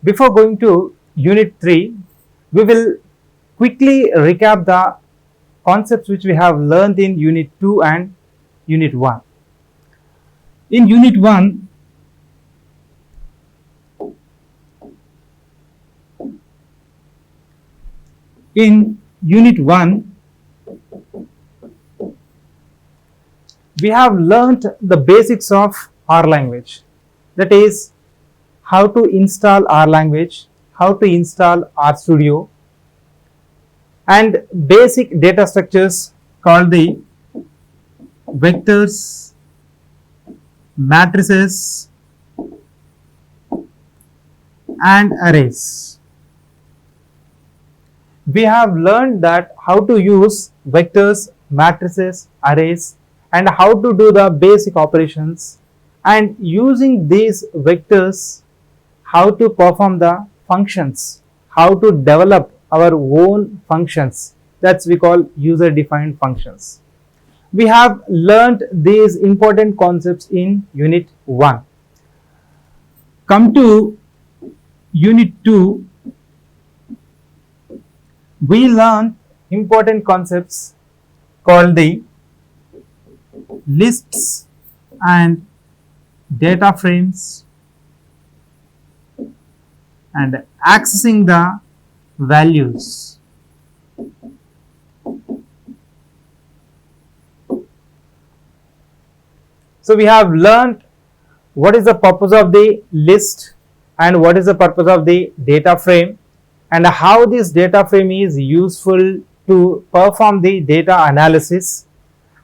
Before going to Unit 3, we will quickly recap the concepts which we have learned in Unit 2 and Unit 1. In Unit 1, we have learnt the basics of R language, that is how to install R language, how to install RStudio, and basic data structures called the vectors, matrices and arrays. We have learned that how to use vectors, matrices, arrays, and how to do the basic operations, and using these vectors how to perform the functions, how to develop our own functions, that's we call user defined functions. We have learned these important concepts in Unit 1. Come to Unit 2, we learn important concepts called the lists and data frames and accessing the values. So we have learned what is the purpose of the list and what is the purpose of the data frame, and how this data frame is useful to perform the data analysis,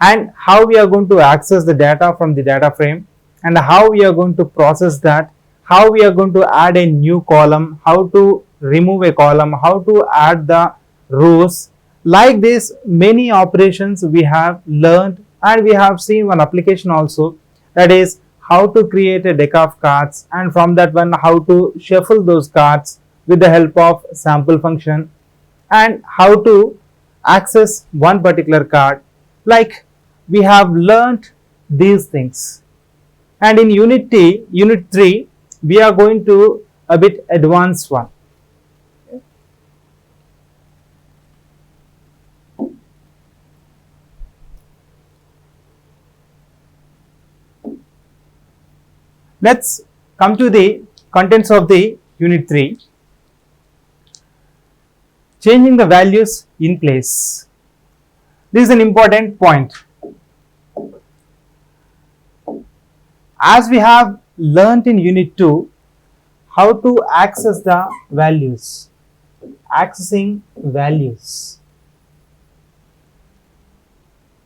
and how we are going to access the data from the data frame, and how we are going to process that, how we are going to add a new column, how to remove a column, how to add the rows. Like this, many operations we have learned, and we have seen one application also, that is how to create a deck of cards, and from that one how to shuffle those cards with the help of sample function, and how to access one particular card. Like we have learnt these things, and in Unit 3 we are going to a bit advanced one. Let's come to the contents of the Unit 3. Changing the values in place. This is an important point. As we have learnt in Unit 2, how to access the values, accessing values.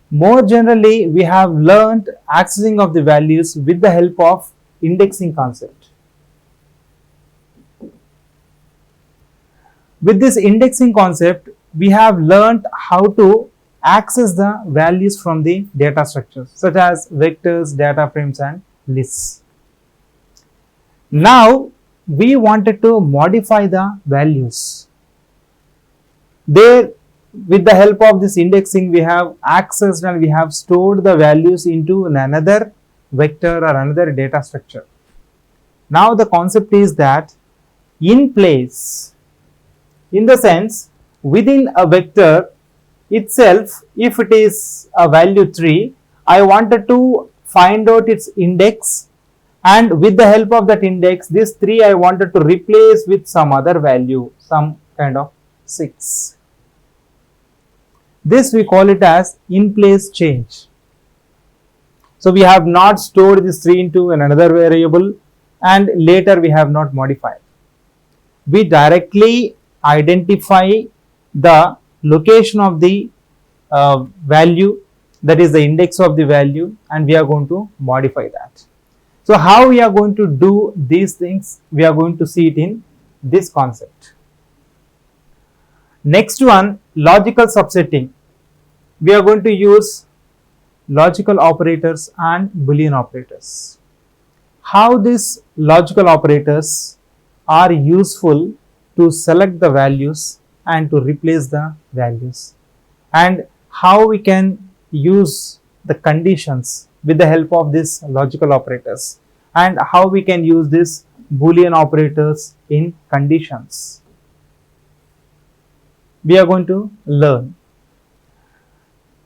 More generally, we have learnt accessing of the values with the help of indexing concept. With this indexing concept, we have learnt how to access the values from the data structures such as vectors, data frames and lists. Now we wanted to modify the values. There, with the help of this indexing, we have accessed and we have stored the values into another vector or another data structure. Now the concept is that in place, in the sense within a vector itself, if it is a value 3, I wanted to find out its index, and with the help of that index, this 3 I wanted to replace with some other value, some kind of 6. This we call it as in place change. So we have not stored this 3 into another variable, and later we have not modified. We directly identify the location of the value, that is the index of the value, and we are going to modify that. So how we are going to do these things, we are going to see it in this concept. Next one, logical subsetting. We are going to use logical operators and Boolean operators. How these logical operators are useful to select the values and to replace the values, and how we can use the conditions with the help of these logical operators, and how we can use these Boolean operators in conditions. We are going to learn.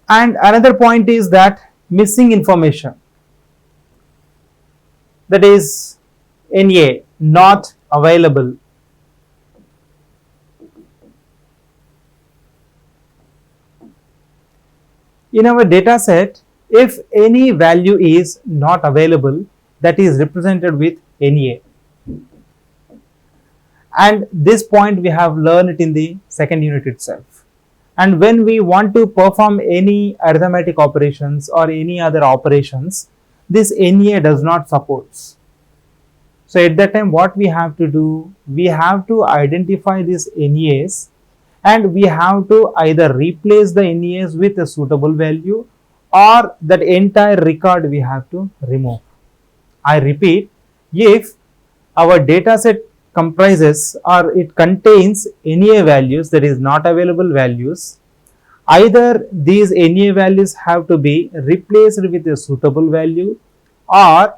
And another point is that missing information, that is NA, not available. In our data set, if any value is not available, that is represented with NA. And this point we have learned it in the second unit itself. And when we want to perform any arithmetic operations or any other operations, this NA does not support. So at that time, what we have to do, we have to identify these NAs and we have to either replace the NAs with a suitable value or that entire record we have to remove. I repeat, if our data set comprises or it contains NA values, that is not available values, either these NA values have to be replaced with a suitable value or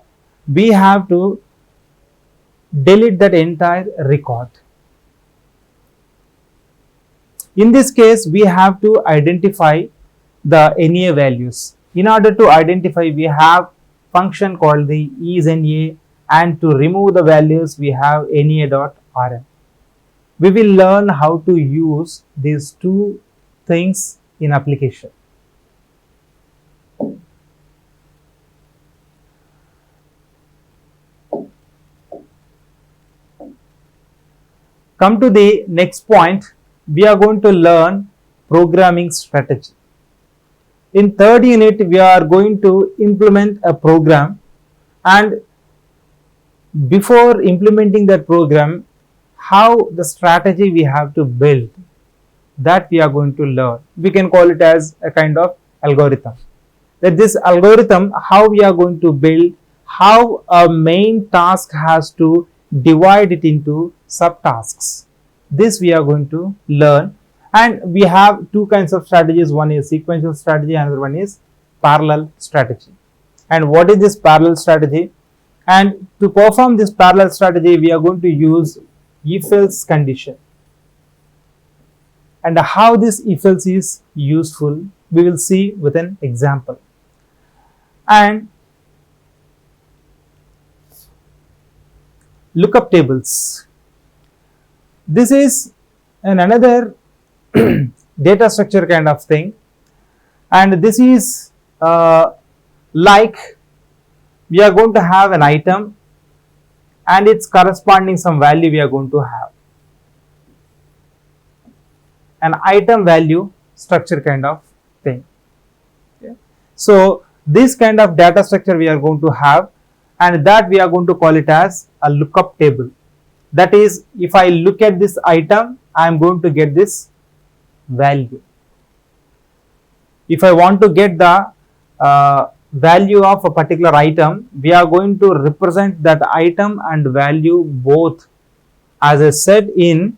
we have to delete that entire record. In this case, we have to identify the NA values. In order to identify, we have function called the isNA, and to remove the values we have NA.rm. We will learn how to use these two things in application. Come to the next point, we are going to learn programming strategy. In third unit, we are going to implement a program, and before implementing that program, how the strategy we have to build, that we are going to learn. We can call it as a kind of algorithm. That this algorithm, how we are going to build, how a main task has to divide it into subtasks. This we are going to learn, and we have two kinds of strategies. One is sequential strategy, another one is parallel strategy. And what is this parallel strategy? And to perform this parallel strategy, we are going to use if-else condition. And how this if-else is useful, we will see with an example. And lookup tables. This is another data structure kind of thing, and this is like we are going to have an item and its corresponding some value we are going to have. An item value structure kind of thing. Okay. So this kind of data structure we are going to have, and that we are going to call it as a lookup table. That is, if I look at this item, I am going to get this value. If I want to get the value of a particular item, we are going to represent that item and value both as a set in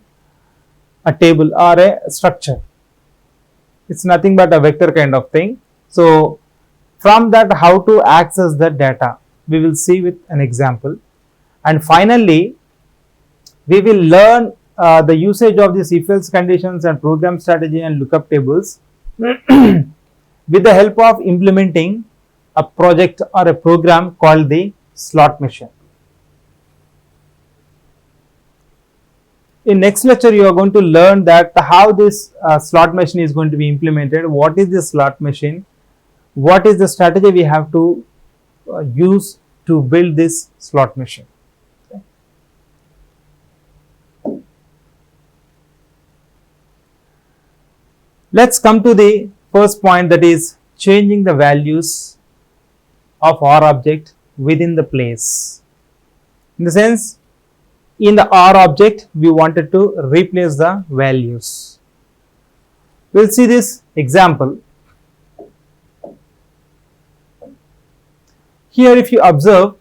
a table or a structure. It's nothing but a vector kind of thing. So from that, how to access the data, we will see with an example. And finally, we will learn the usage of these if-else conditions and program strategy and lookup tables with the help of implementing a project or a program called the slot machine. In next lecture, you are going to learn that how this slot machine is going to be implemented, what is the slot machine, what is the strategy we have to use to build this slot machine. Okay. Let's come to the first point, that is changing the values of R object within the place. In the sense, in the R object, we wanted to replace the values. We'll see this example. Here, if you observe,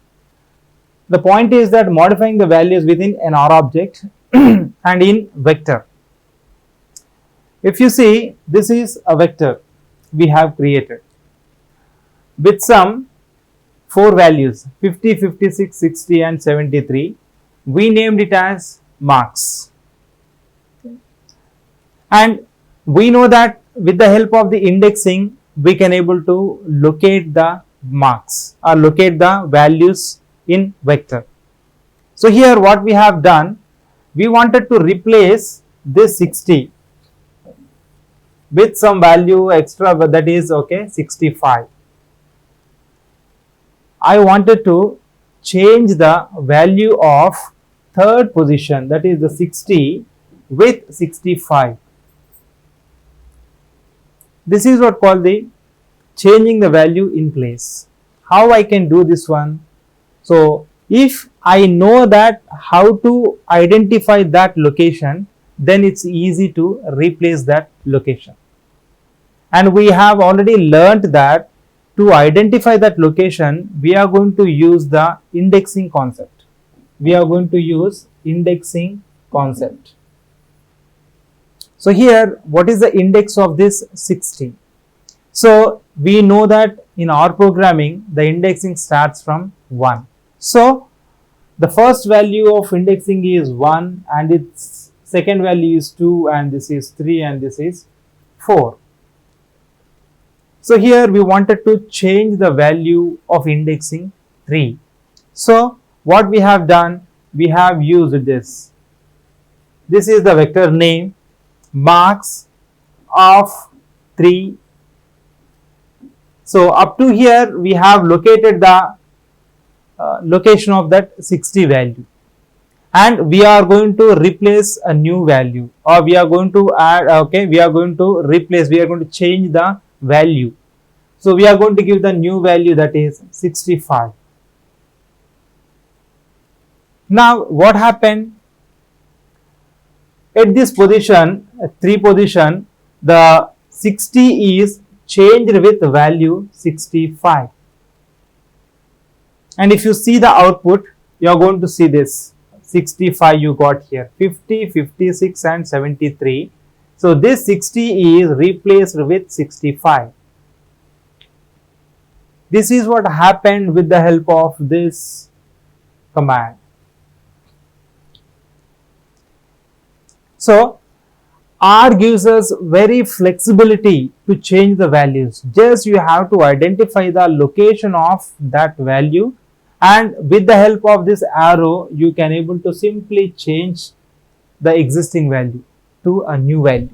the point is that modifying the values within an R object and in vector. If you see, this is a vector we have created with some 4 values 50, 56, 60 and 73. We named it as marks. And we know that with the help of the indexing, we can able to locate the marks or locate the values in vector. So here what we have done, we wanted to replace this 60 with some value extra, that is okay 65. I wanted to change the value of third position, that is the 60 with 65. This is what called the changing the value in place. How I can do this one? So if I know that how to identify that location, then it's easy to replace that location. And we have already learnt that to identify that location, we are going to use the indexing concept. We are going to use indexing concept. So here, what is the index of this 60? So we know that in our programming, the indexing starts from 1. So the first value of indexing is 1 and its second value is 2 and this is 3 and this is 4. So here we wanted to change the value of indexing 3. So what we have done, we have used this. This is the vector name, marks of 3. So up to here we have located the location of that 60 value, and we are going to replace a new value, or we are going to add, okay, we are going to replace, we are going to change the value. So we are going to give the new value, that is 65. Now what happened? At this position, 3 position, the 60 is changed with the value 65. And if you see the output, you are going to see this 65 you got here, 50, 56 and 73. So this 60 is replaced with 65. This is what happened with the help of this command. So R gives us very flexibility to change the values. Just you have to identify the location of that value, and with the help of this arrow you can able to simply change the existing value to a new value.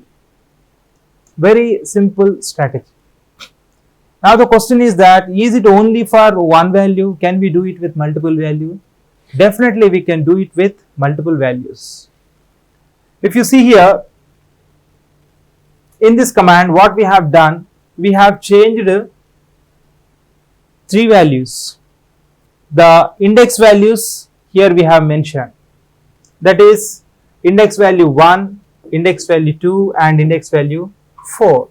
Very simple strategy. Now the question is that, is it only for one value? Can we do it with multiple values? Definitely we can do it with multiple values. If you see here, in this command what we have done, we have changed 3 values. The index values here we have mentioned, that is index value 1, index value 2 and index value 4.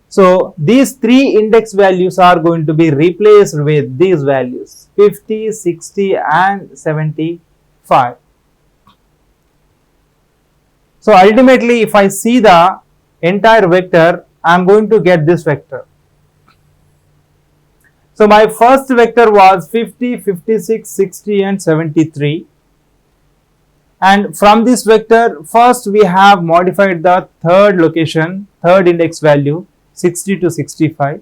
So these 3 index values are going to be replaced with these values 50, 60 and 75. So ultimately if I see the entire vector, I am going to get this vector. So my first vector was 50, 56, 60 and 73. And from this vector, first we have modified the third location, third index value 60 to 65.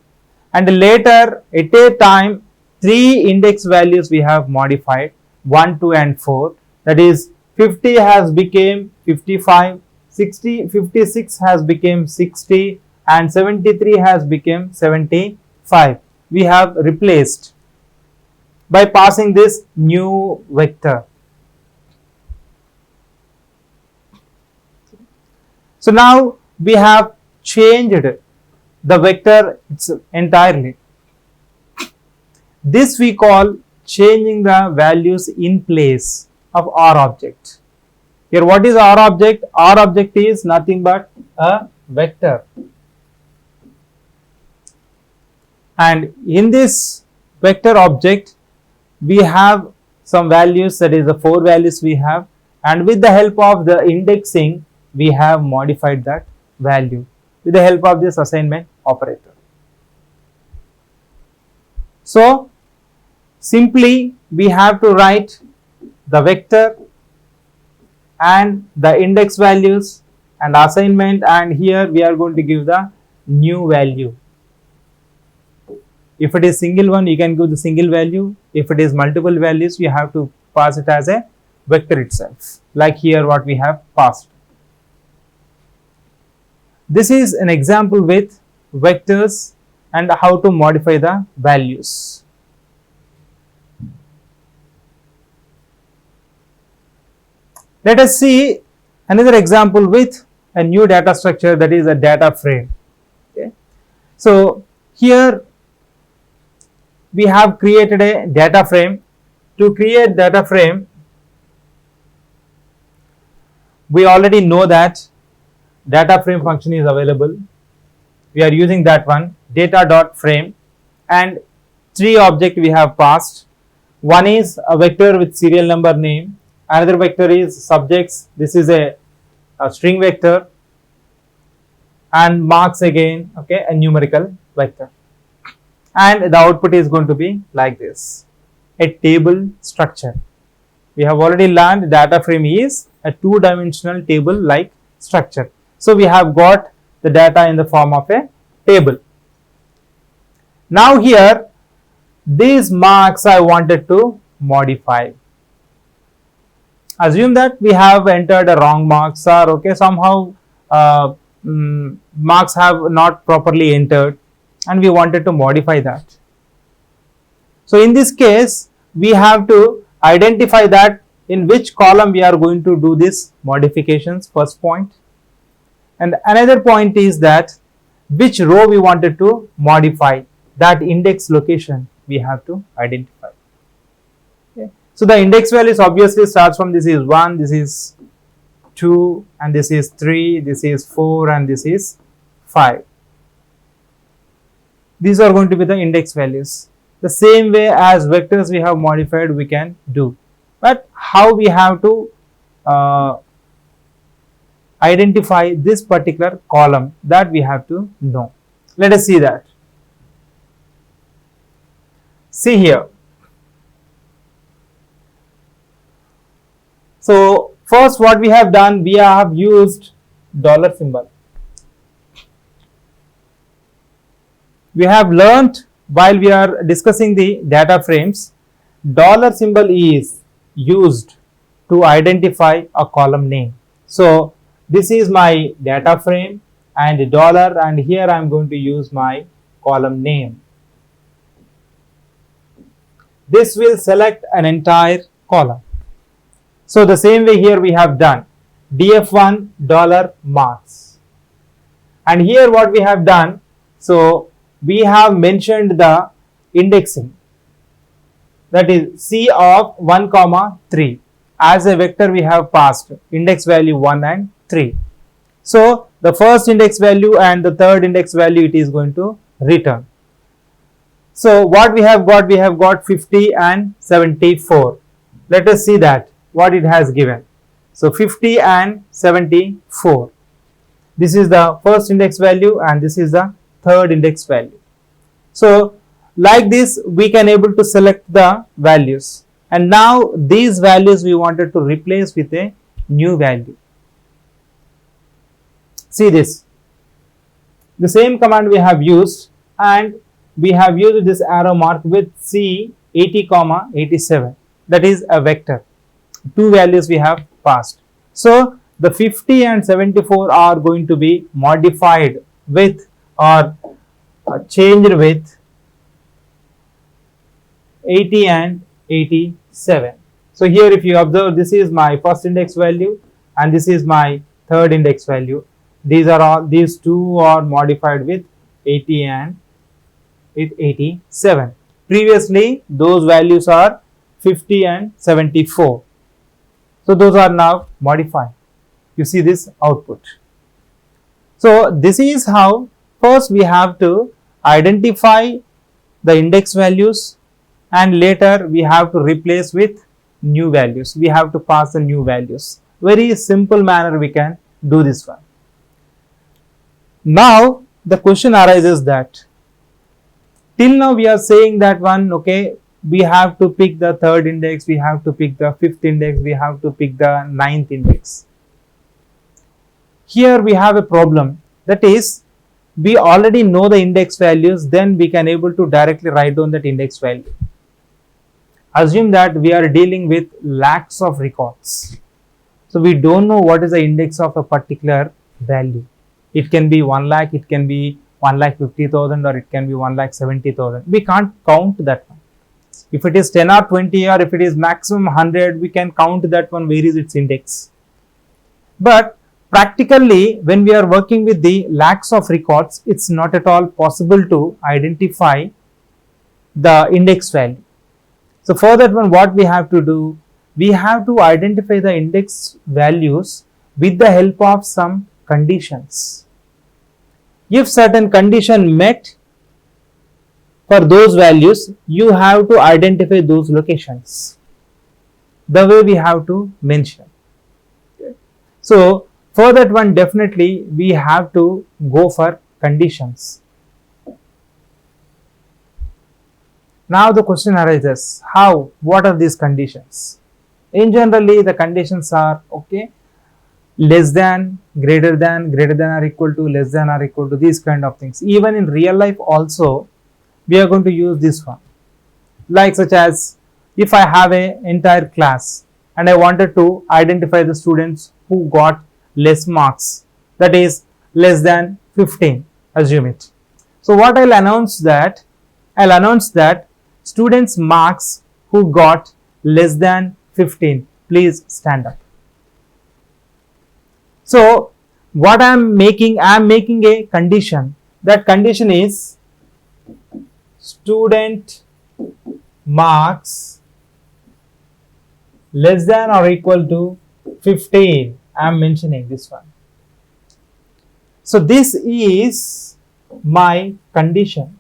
And later at a time 3 index values we have modified, 1, 2 and 4. That is 50 has become 55, 60, 56 has become 60 and 73 has become 75. We have replaced by passing this new vector. So now we have changed the vector entirely. This we call changing the values in place of our object. Here what is our object? Our object is nothing but a vector. And in this vector object, we have some values, that is the 4 values we have, and with the help of the indexing, we have modified that value with the help of this assignment operator. So simply we have to write the vector and the index values and assignment, and here we are going to give the new value. If it is single one, you can give the single value. If it is multiple values, you have to pass it as a vector itself, like here what we have passed. This is an example with vectors and how to modify the values. Let us see another example with a new data structure, that is a data frame. Okay. So here we have created a data frame. To create data frame, we already know that data frame function is available. We are using that one, data.frame, and three objects we have passed. One is a vector with serial number name, another vector is subjects, this is a string vector, and marks again, okay, a numerical vector. And the output is going to be like this, a table structure. We have already learned data frame is a two-dimensional table like structure. So we have got the data in the form of a table. Now here these marks I wanted to modify. Assume that we have entered a wrong marks, or okay, somehow marks have not properly entered and we wanted to modify that. So in this case we have to identify that in which column we are going to do this modifications, first point. And another point is that which row we wanted to modify, that index location we have to identify. Okay. So the index values obviously starts from, this is 1, this is 2, and this is 3, this is 4, and this is 5. These are going to be the index values. The same way as vectors we have modified we can do. But how we have to identify this particular column, that we have to know. Let us see that. See here. So first what we have done, we have used dollar symbol. We have learnt while we are discussing the data frames, dollar symbol is used to identify a column name. So this is my data frame and dollar, and here I am going to use my column name. This will select an entire column. So the same way here we have done df1 dollar marks, and here what we have done, so we have mentioned the indexing, that is C of 1 comma 3. As a vector we have passed index value 1 and 3. So the first index value and the third index value it is going to return. So what we have got 50 and 74. Let us see that what it has given. So 50 and 74. This is the first index value and this is the third index value. So like this we can able to select the values, and now these values we wanted to replace with a new value. See this, the same command we have used, and we have used this arrow mark with C 80 comma 87, that is a vector. Two values we have passed. So the 50 and 74 are going to be modified with or changed with 80 and 87. So here if you observe, this is my first index value and this is my third index value. These two are modified with 80 and with 87. Previously those values are 50 and 74. So those are now modified. You see this output. So this is how first we have to identify the index values, and later we have to replace with new values. We have to pass the new values. Very simple manner we can do this one. Now the question arises that till now we are saying that one, okay, we have to pick the third index, we have to pick the fifth index, we have to pick the ninth index. Here we have a problem, that is, we already know the index values, then we can able to directly write down that index value. Assume that we are dealing with lakhs of records. So we don't know what is the index of a particular value. It can be 1 lakh, it can be 1,50,000, or it can be 1,70,000. We can't count that one. If it is 10 or 20, or if it is maximum 100, we can count that one, where is its index. But practically, when we are working with the lakhs of records, it's not at all possible to identify the index value. So for that one, what we have to do, we have to identify the index values with the help of some conditions. If certain condition met for those values, you have to identify those locations, the way we have to mention. So for that one, definitely we have to go for conditions. Now the question arises, how, what are these conditions? In generally, the conditions are, okay, less than, greater than or equal to, less than or equal to, these kind of things. Even in real life also, we are going to use this one. Like such as, if I have an entire class and I wanted to identify the students who got less marks, that is less than 15, assume it. So what I'll announce that students marks who got less than 15, please stand up. So what I am making a condition. That condition is student marks less than or equal to 15. I am mentioning this one. So this is my condition.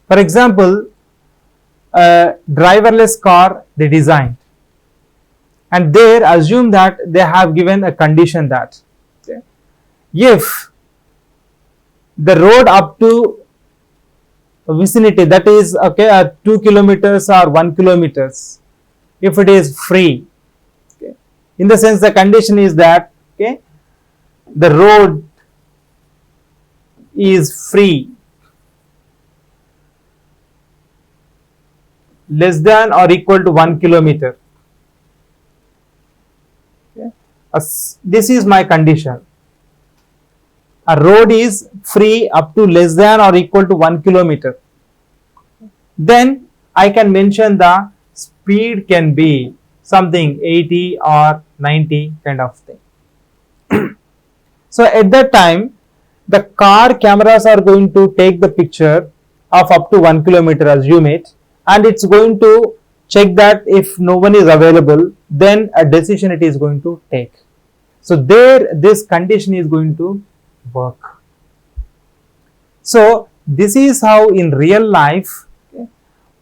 For example, a driverless car they designed, and there assume that they have given a condition that, okay, if the road up to vicinity, that is, okay, 2 kilometers or 1 kilometers, if it is free, okay, in the sense the condition is that, okay, the road is free less than or equal to 1 kilometer. Okay. This is my condition. A road is free up to less than or equal to 1 kilometer. Then I can mention the speed can be something 80 or 90 kind of thing. So at that time, the car cameras are going to take the picture of up to 1 kilometer, assume it, and it's going to check that if no one is available, then a decision it is going to take. So there, this condition is going to work. So this is how in real life, okay,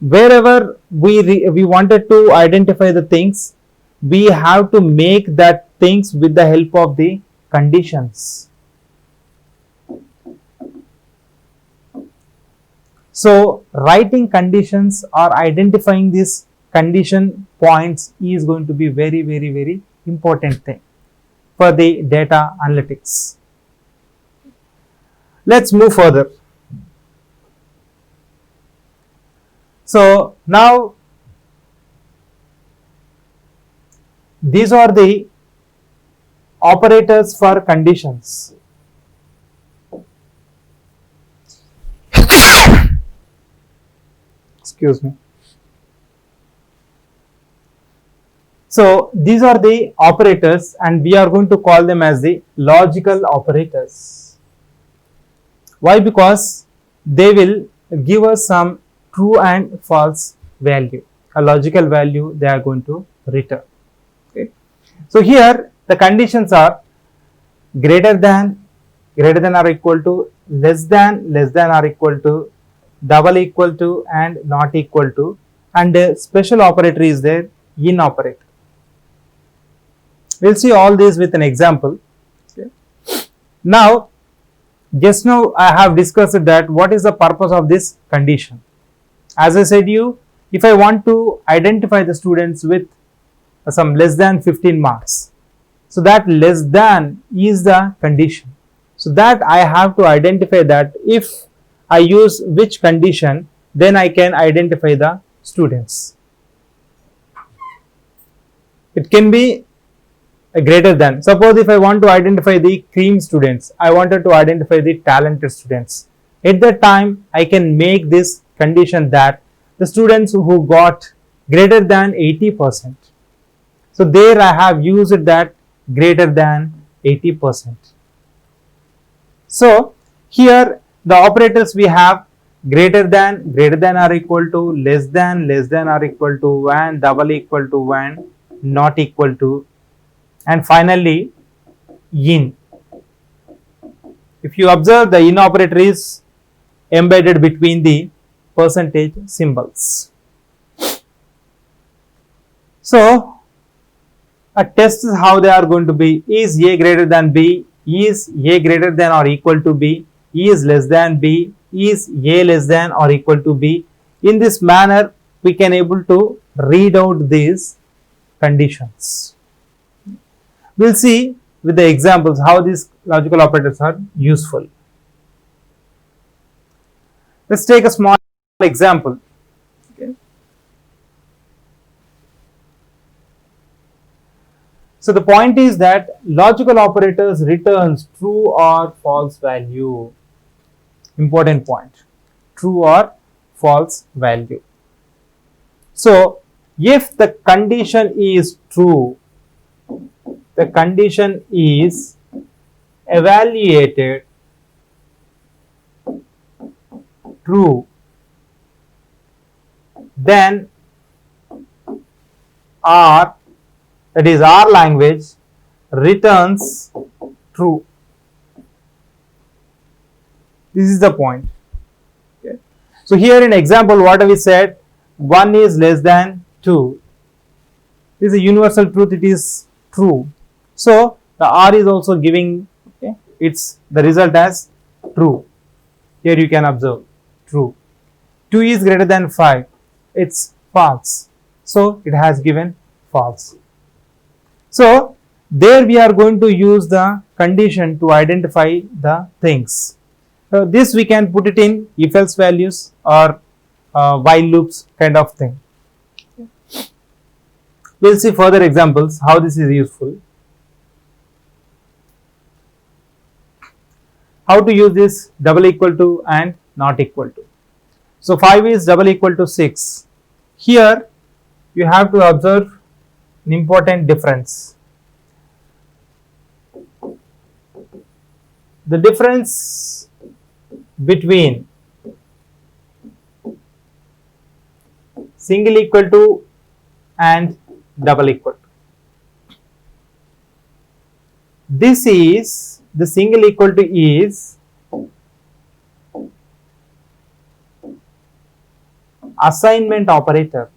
wherever we wanted to identify the things, we have to make that things with the help of the conditions. So writing conditions or identifying these condition points is going to be very, very, very important thing for the data analytics. Let's move further. So now these are the operators for conditions. Excuse me. So these are the operators, and we are going to call them as the logical operators. Why? Because they will give us some true and false value, a logical value they are going to return. Okay. So here the conditions are greater than or equal to, less than or equal to, double equal to, and not equal to, and a special operator is there, in operator. We'll see all these with an example. Okay. Now Just now I have discussed that what is the purpose of this condition. As I said you, if I want to identify the students with some less than 15 marks, so that less than is the condition. So that I have to identify that if I use which condition, then I can identify the students. It can be a greater than. Suppose if I want to identify the cream students, I wanted to identify the talented students. At that time, I can make this condition that the students who got greater than 80%. So there I have used that greater than 80%. So here the operators we have greater than or equal to, less than or equal to, and double equal to, and not equal to, and finally in. If you observe, the in operator is embedded between the percentage symbols. So a test is how they are going to be: is A greater than B, is A greater than or equal to B, is less than B, is A less than or equal to B. In this manner we can able to read out these conditions. We will see with the examples how these logical operators are useful. Let's take a small example. Okay. So the point is that logical operators returns true or false value. Important point, true or false value. So if the condition is true, the condition is evaluated true, then R, that is R language, returns true. This is the point. Okay. So here in example, what we said, 1 is less than 2. This is a universal truth, it is true. So the R is also giving, okay, it's the result as true. Here you can observe true. 2 is greater than 5, it's false. So it has given false. So there we are going to use the condition to identify the things. So this we can put it in if else values or while loops kind of thing. We will see further examples how this is useful. How to use this double equal to and not equal to. So 5 is double equal to 6. Here you have to observe an important difference. The difference between single equal to and double equal to. This is the single equal to is assignment operator.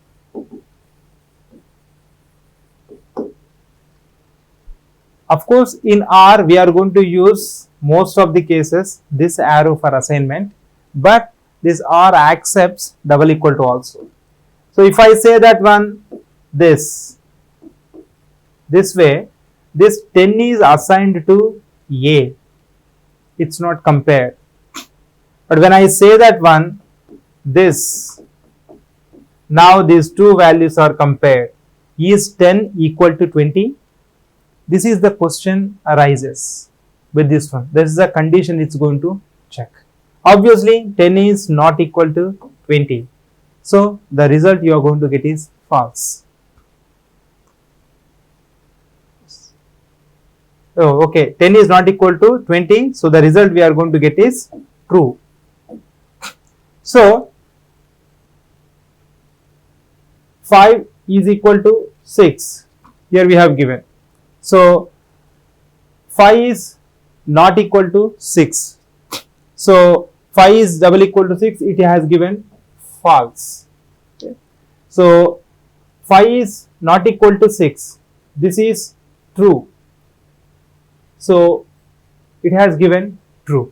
Of course, in R we are going to use most of the cases this arrow for assignment, but this R accepts double equal to also. So if I say that one this way, this 10 is assigned to A, it's not compared. But when I say that one this, now these two values are compared. Is 10 equal to 20? This is the question arises with this one. This is the condition it's going to check. Obviously 10 is not equal to 20. So the result you are going to get is false. Oh, okay, 10 is not equal to 20. So the result we are going to get is true. So 5 is equal to 6. Here we have given. So 5 is not equal to 6. So 5 is double equal to 6. It has given false. Okay. So 5 is not equal to 6. This is true. So it has given true.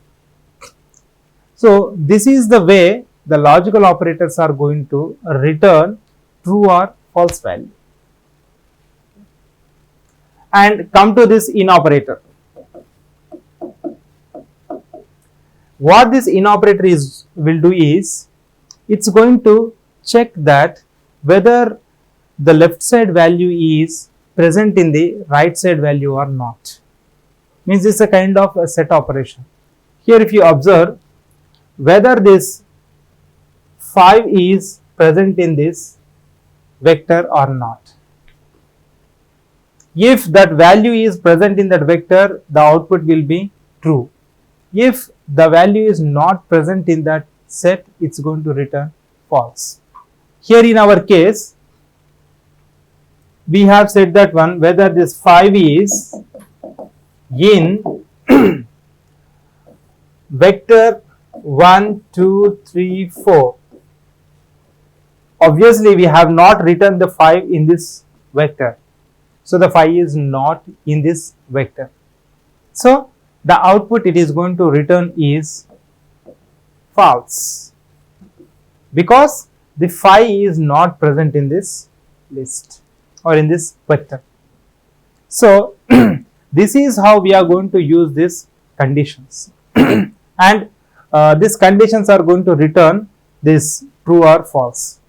So this is the way the logical operators are going to return true or false value. And come to this in operator. What this in operator will do is, it's going to check that whether the left side value is present in the right side value or not. Means it's a kind of a set operation. Here if you observe whether this 5 is present in this vector or not. If that value is present in that vector, the output will be true. If the value is not present in that set, it's going to return false. Here in our case, we have said that one, whether this 5 is in vector 1, 2, 3, 4. Obviously, we have not written the 5 in this vector. So, the 5 is not in this vector. So, the output it is going to return is false, because the 5 is not present in this list or in this vector. So, this is how we are going to use these conditions and these conditions are going to return this true or false.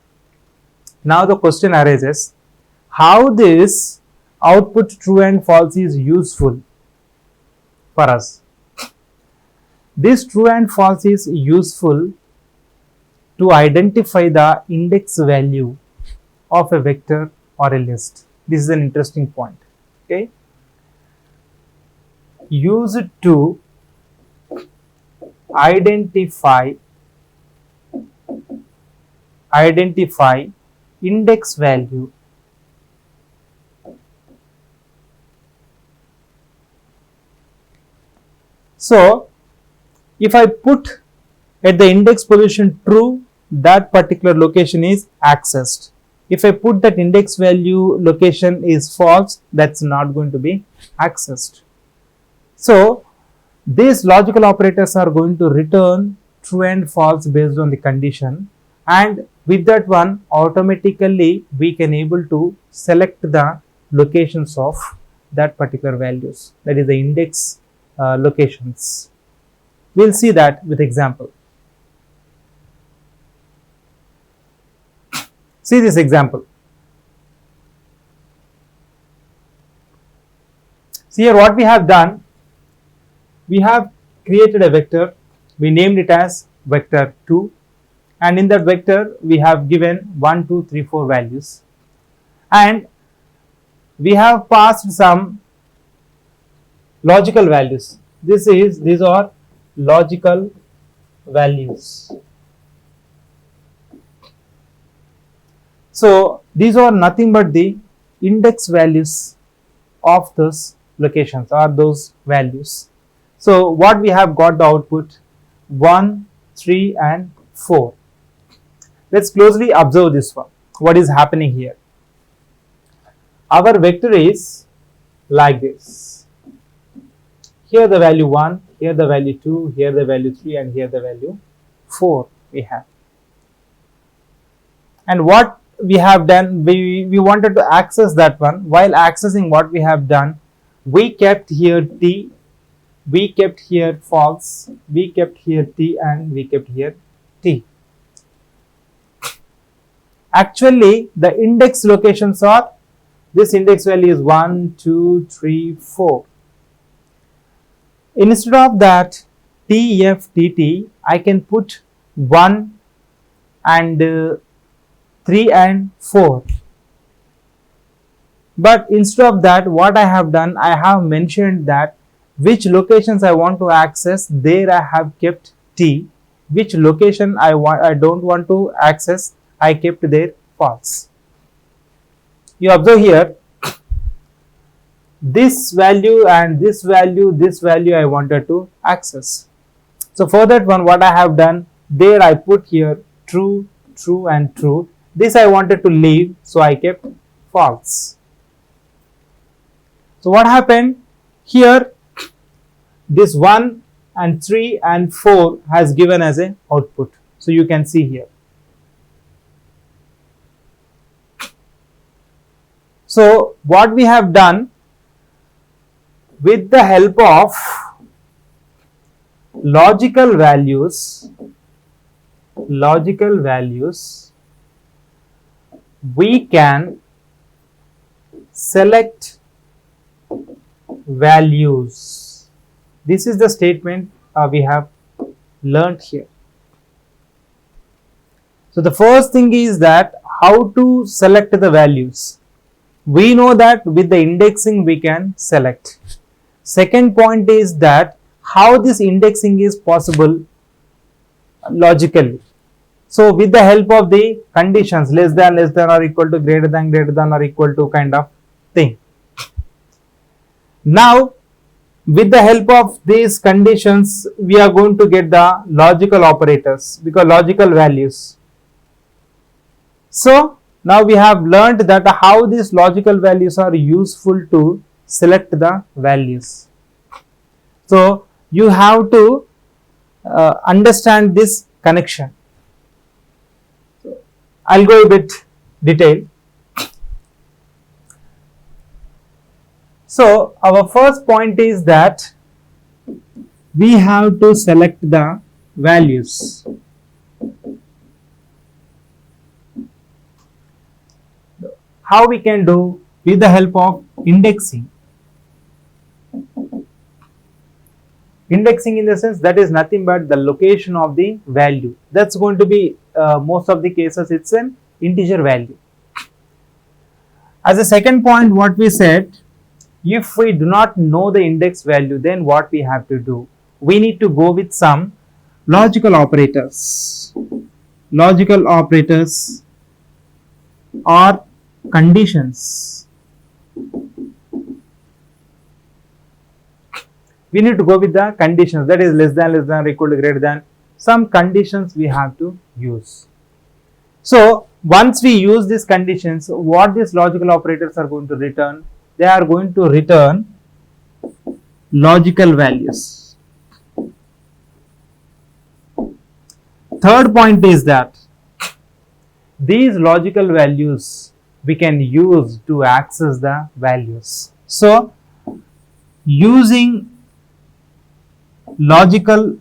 Now, the question arises, how this output true and false is useful for us. This true and false is useful to identify the index value of a vector or a list. This is an interesting point. Okay, use it to identify index value So, if I put at the index position true, that particular location is accessed. If I put that index value location is false, that's not going to be accessed. So, these logical operators are going to return true and false based on the condition, and with that one automatically we can able to select the locations of that particular values, that is the index locations. We will see that with example. See this example. See here what we have done. We have created a vector. We named it as vector 2, and in that vector we have given 1, 2, 3, 4 values, and we have passed some logical values. These are logical values. So these are nothing but the index values of those locations or those values. So what we have got the output 1, 3 and 4. Let's closely observe this one. What is happening here? Our vector is like this. Here the value 1, here the value 2, here the value 3 and here the value 4 we have. And what we have done, we wanted to access that one. While accessing, what we have done, we kept here t, we kept here false, we kept here t and we kept here t. Actually the index locations are, this index value is 1, 2, 3, 4. Instead of that t, f, t, t, I can put 1 and 3 and 4. But instead of that, what I have done, I have mentioned that which locations I want to access, there I have kept t. Which location I don't want to access, I kept there false. You observe here, this value and this value I wanted to access. So for that one, what I have done, there I put here true, true and true. This I wanted to leave, so I kept false. So what happened here, this 1 and 3 and 4 has given as a output. So you can see here. So what we have done, with the help of logical values, we can select values. This is the statement we have learnt here. So the first thing is that how to select the values. We know that with the indexing we can select. Second point is that how this indexing is possible logically. So with the help of the conditions less than or equal to, greater than or equal to kind of thing. Now with the help of these conditions we are going to get the logical operators, because logical values. So now we have learned that how these logical values are useful to select the values. So you have to understand this connection. So I'll go a bit detail. So our first point is that we have to select the values. How we can do? With the help of indexing. Indexing in the sense that is nothing but the location of the value. That's going to be most of the cases it's an integer value. As a second point, what we said, if we do not know the index value, then what we have to do? We need to go with some logical operators. Logical operators or conditions. We need to go with the conditions, that is less than or equal to, greater than. Some conditions we have to use. So once we use these conditions, what these logical operators are going to return? They are going to return logical values. Third point is that these logical values we can use to access the values. So using logical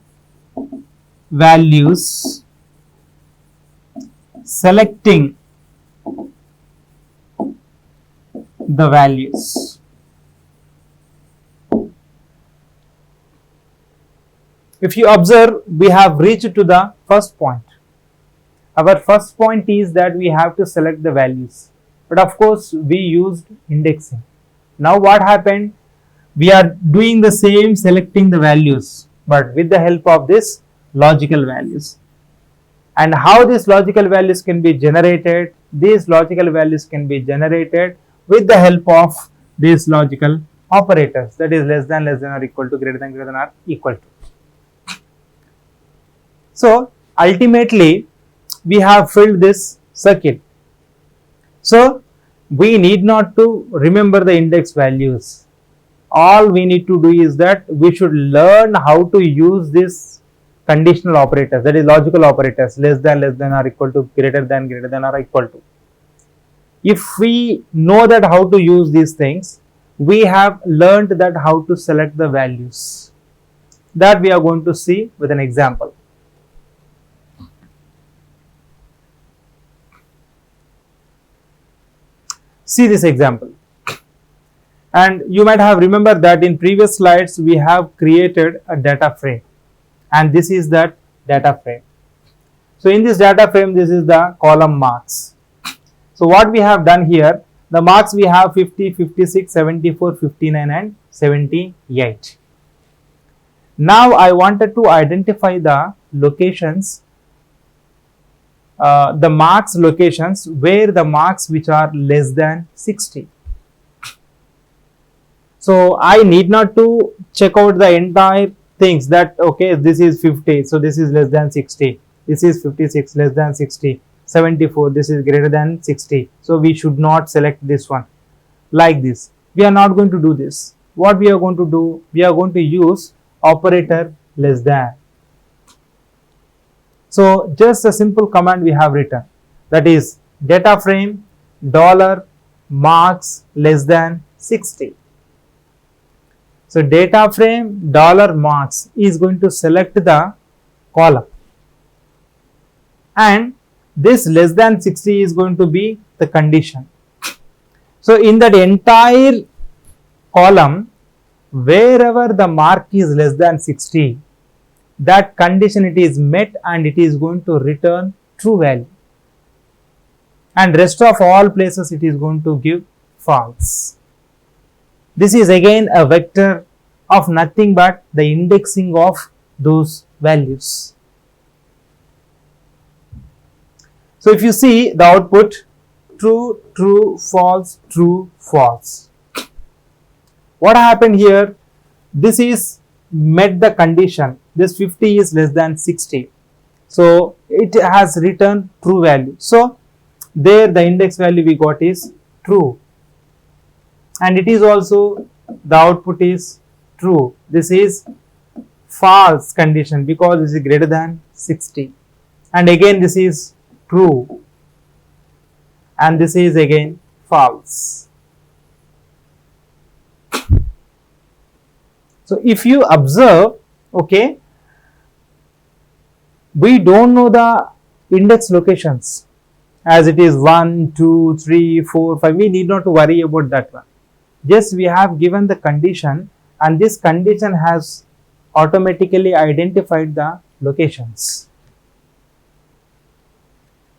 values, selecting the values. If you observe, we have reached to the first point. Our first point is that we have to select the values, but of course we used indexing. Now what happened? We are doing the same, selecting the values, but with the help of this logical values. And how these logical values can be generated? These logical values can be generated with the help of these logical operators, that is less than or equal to, greater than or equal to. So ultimately we have filled this circuit. So we need not to remember the index values. All we need to do is that we should learn how to use this conditional operators, that is logical operators, less than or equal to, greater than or equal to. If we know that how to use these things, we have learned that how to select the values. That we are going to see with an example. See this example. And you might have remembered that in previous slides we have created a data frame, and this is that data frame. So in this data frame, this is the column marks. So what we have done here, the marks we have 50, 56, 74, 59 and 78. Now I wanted to identify the locations, the marks locations where the marks which are less than 60. So I need not to check out the entire things that okay, this is 50, so this is less than 60, this is 56, less than 60, 74, this is greater than 60. So we should not select this one like this. We are not going to do this. What we are going to do, we are going to use operator less than. So just a simple command we have written, that is data frame $marks less than 60. So data frame $marks is going to select the column, and this less than 60 is going to be the condition. So in that entire column, wherever the mark is less than 60, that condition it is met and it is going to return true value, and rest of all places it is going to give false. This is again a vector of nothing but the indexing of those values. So if you see the output, true, true, false, true, false. What happened here? This is met the condition. This 50 is less than 60. So it has returned true value. So there the index value we got is true. And it is also the output is true. This is false condition because this is greater than 60. And again this is true. And this is again false. So if you observe, okay, we don't know the index locations as it is 1, 2, 3, 4, 5. We need not to worry about that one. Just we have given the condition, and this condition has automatically identified the locations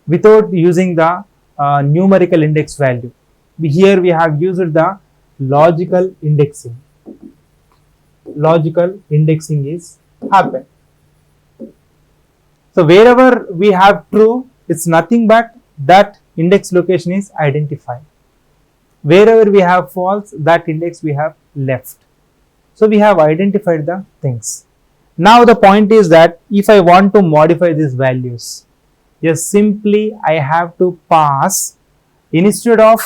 without using the numerical index value. Here we have used the logical indexing. Logical indexing is happened. So wherever we have true, it's nothing but that index location is identified. Wherever we have false, that index we have left. So we have identified the things. Now the point is that if I want to modify these values, just simply I have to pass, instead of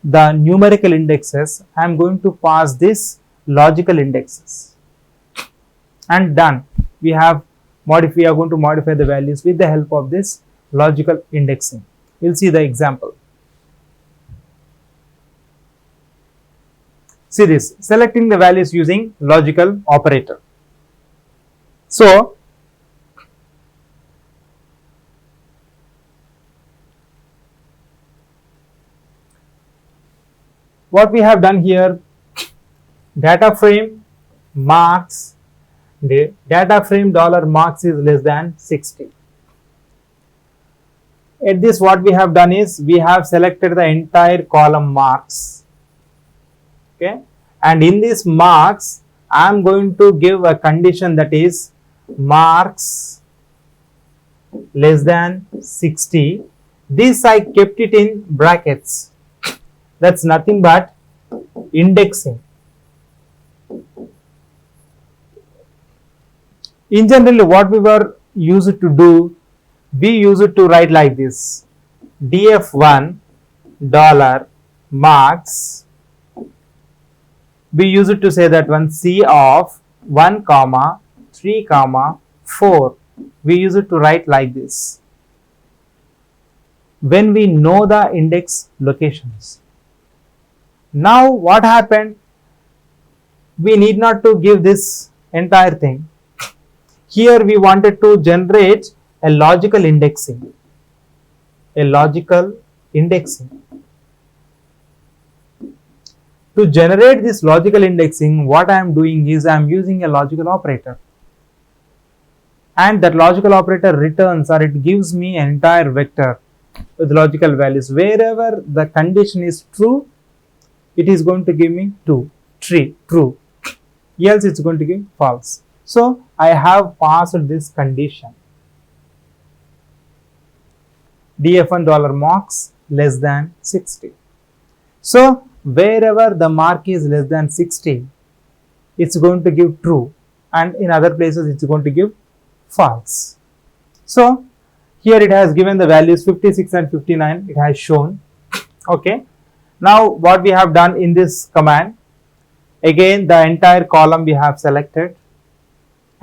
the numerical indexes, I am going to pass this logical indexes, and done. We are going to modify the values with the help of this logical indexing. We'll see the example. See this, selecting the values using logical operator. So what we have done here, data frame marks, the data frame $marks is less than 60. At this, what we have done is we have selected the entire column marks. Okay, and in this marks, I am going to give a condition, that is marks less than 60. This I kept it in brackets. That's nothing but indexing. In general, what we were used to do, we used to write like this: df1 $marks. We used to say that one C of 1, 3, 4. We used to write like this when we know the index locations. Now what happened? We need not to give this entire thing. Here we wanted to generate a logical indexing. A logical indexing. To generate this logical indexing, what I am doing is I am using a logical operator. And that logical operator returns, or it gives me an entire vector with logical values. Wherever the condition is true, it is going to give me true. Else it's going to give false. So I have passed this condition. df1 $marks less than 60. So wherever the mark is less than 60, it's going to give true, and in other places it's going to give false. So here it has given the values 56 and 59, it has shown. Okay, now what we have done in this command, again the entire column we have selected,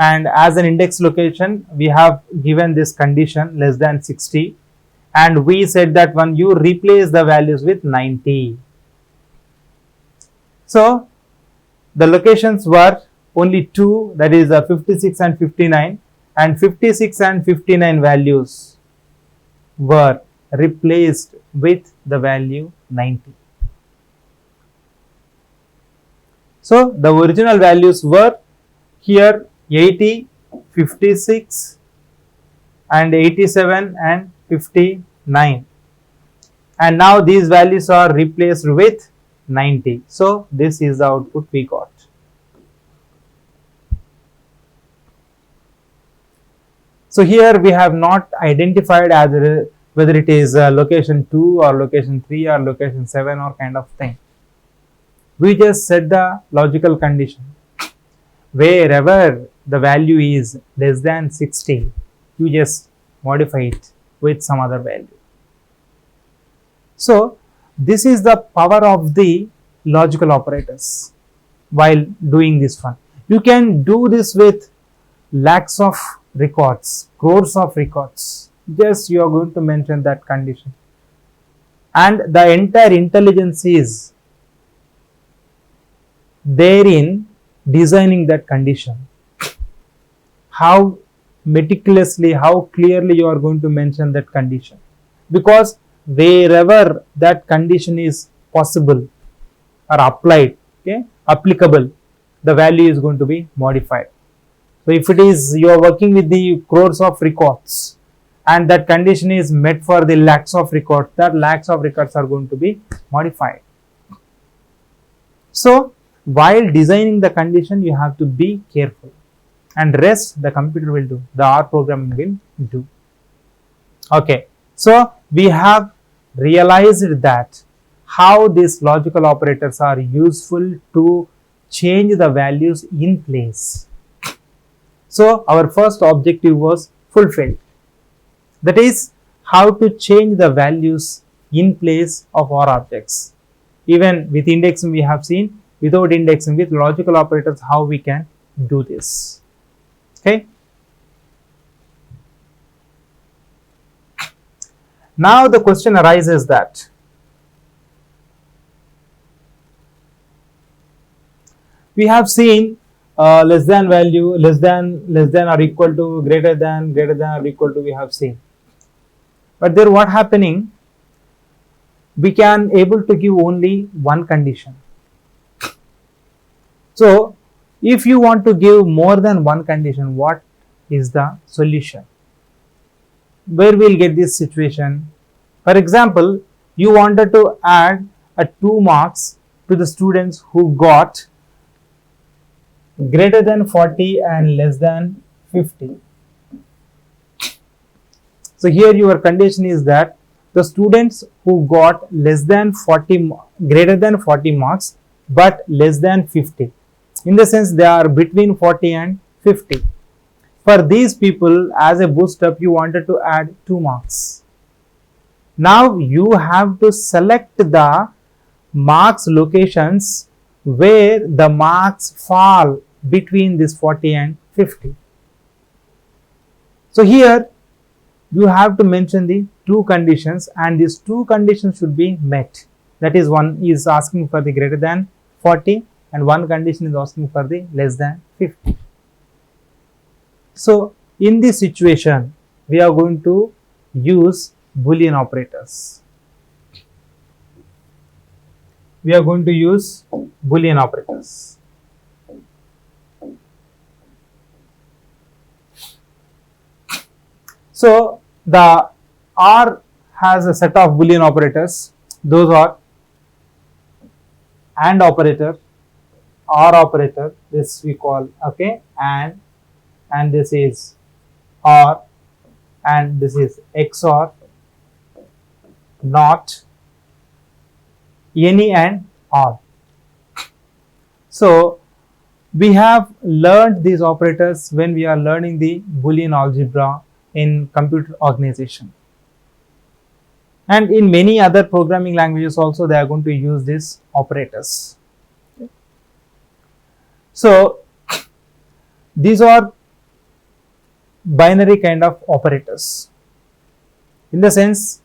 and as an index location we have given this condition less than 60, and we said that when you replace the values with 90. So the locations were only two, that is 56 and 59, and 56 and 59 values were replaced with the value 90. So the original values were here 80, 56 and 87 and 59, and now these values are replaced with 90. So this is the output we got. So here we have not identified as whether it is location 2 or location 3 or location 7 or kind of thing. We just set the logical condition. Wherever the value is less than 60, you just modify it with some other value. So this is the power of the logical operators while doing this one. You can do this with lakhs of records, crores of records. Just you are going to mention that condition, and the entire intelligence is therein designing that condition. How meticulously, how clearly you are going to mention that condition, because wherever that condition is possible or applied, okay, applicable, the value is going to be modified. So if it is you are working with the crores of records and that condition is met for the lakhs of records, that lakhs of records are going to be modified. So while designing the condition you have to be careful, and rest the computer will do, the R programming will do. Okay, so we have realized that how these logical operators are useful to change the values in place. So our first objective was fulfilled, that is how to change the values in place of our objects. Even with indexing we have seen, without indexing, with logical operators, how we can do this. Okay. Now the question arises that we have seen less than value, less than or equal to, greater than or equal to, we have seen. But there what happening, we can able to give only one condition. So if you want to give more than one condition, what is the solution? Where we will get this situation? For example, you wanted to add a 2 marks to the students who got greater than 40 and less than 50. So here your condition is that the students who got less than 40, greater than 40 marks but less than 50, in the sense they are between 40 and 50. For these people, as a boost up, you wanted to add 2 marks. Now you have to select the marks locations where the marks fall between this 40 and 50. So here you have to mention the 2 conditions, and these 2 conditions should be met. That is, one is asking for the greater than 40 and one condition is asking for the less than 50. So in this situation we are going to use Boolean operators. We are going to use Boolean operators. So the R has a set of Boolean operators. Those are AND operator, OR operator, this we call, okay, and this is OR, and this is XOR, NOT, any and all. So we have learned these operators when we are learning the Boolean algebra in computer organization, and in many other programming languages also they are going to use these operators. So these are binary kind of operators. In the sense,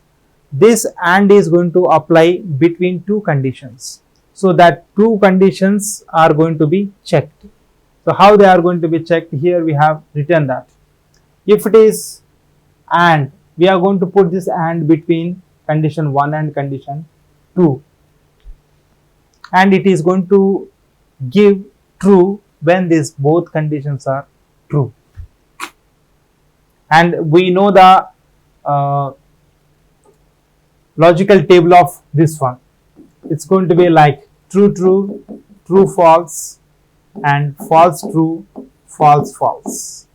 this AND is going to apply between two conditions. So that two conditions are going to be checked. So how they are going to be checked? Here we have written that. If it is AND, we are going to put this AND between condition 1 and condition 2. And it is going to give true when these both conditions are true. And we know the logical table of this one. It's going to be like true true, true false, and false true, false false.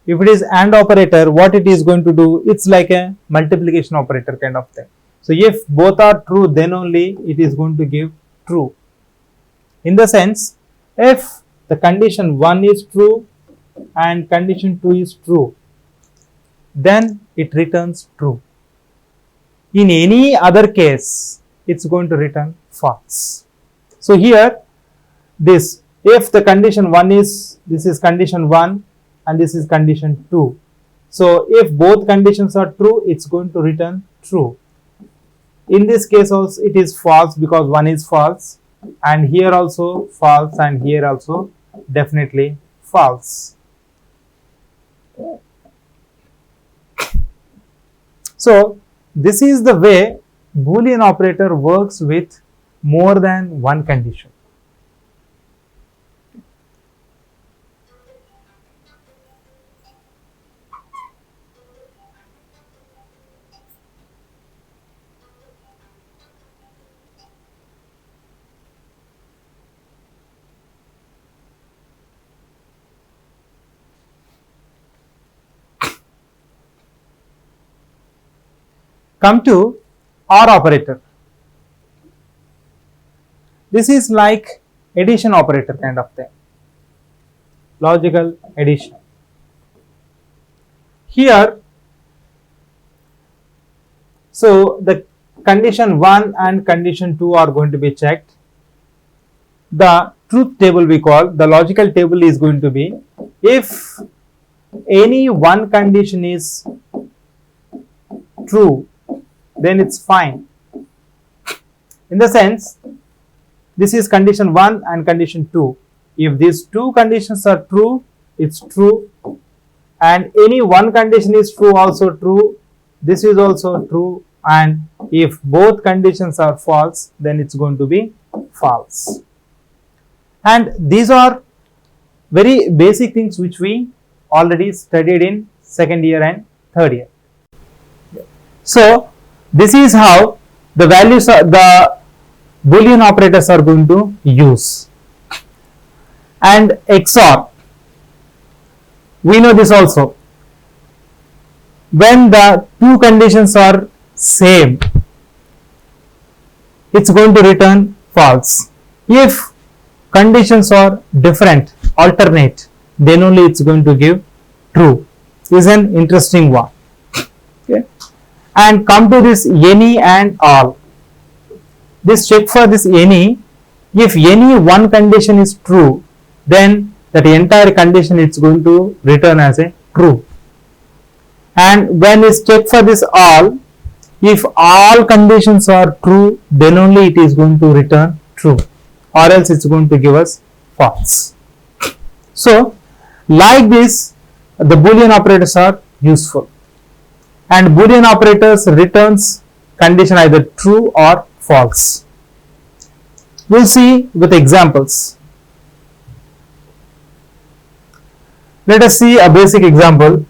If it is AND operator, what it is going to do, it's like a multiplication operator kind of thing. So if both are true, then only it is going to give true. In the sense, if the condition 1 is true and condition 2 is true, then it returns true. In any other case, it's going to return false. So here, this, if the condition 1 is, this is condition 1 and this is condition 2. So if both conditions are true, it's going to return true. In this case also it is false because 1 is false, and here also false, and here also definitely false. So this is the way Boolean operator works with more than one condition. Come to OR operator. This is like addition operator kind of thing, logical addition. Here, so the condition 1 and condition 2 are going to be checked. The truth table we call, the logical table is going to be, if any one condition is true, then it's fine. In the sense, this is condition 1 and condition 2. If these two conditions are true, it's true, and any one condition is true, also true, this is also true, and if both conditions are false, then it's going to be false. And these are very basic things which we already studied in second year and third year. So this is how the values of the Boolean operators are going to use. And XOR, we know this also. When the two conditions are same, it's going to return false. If conditions are different, alternate, then only it's going to give true. This is an interesting one. Okay. And come to this any and all. This check for this any. If any one condition is true, then that entire condition it's going to return as a true. And when it's check for this all, if all conditions are true, then only it is going to return true, or else it's going to give us false. So like this, the Boolean operators are useful. And Boolean operators returns condition either true or false. We'll see with examples. Let us see a basic example.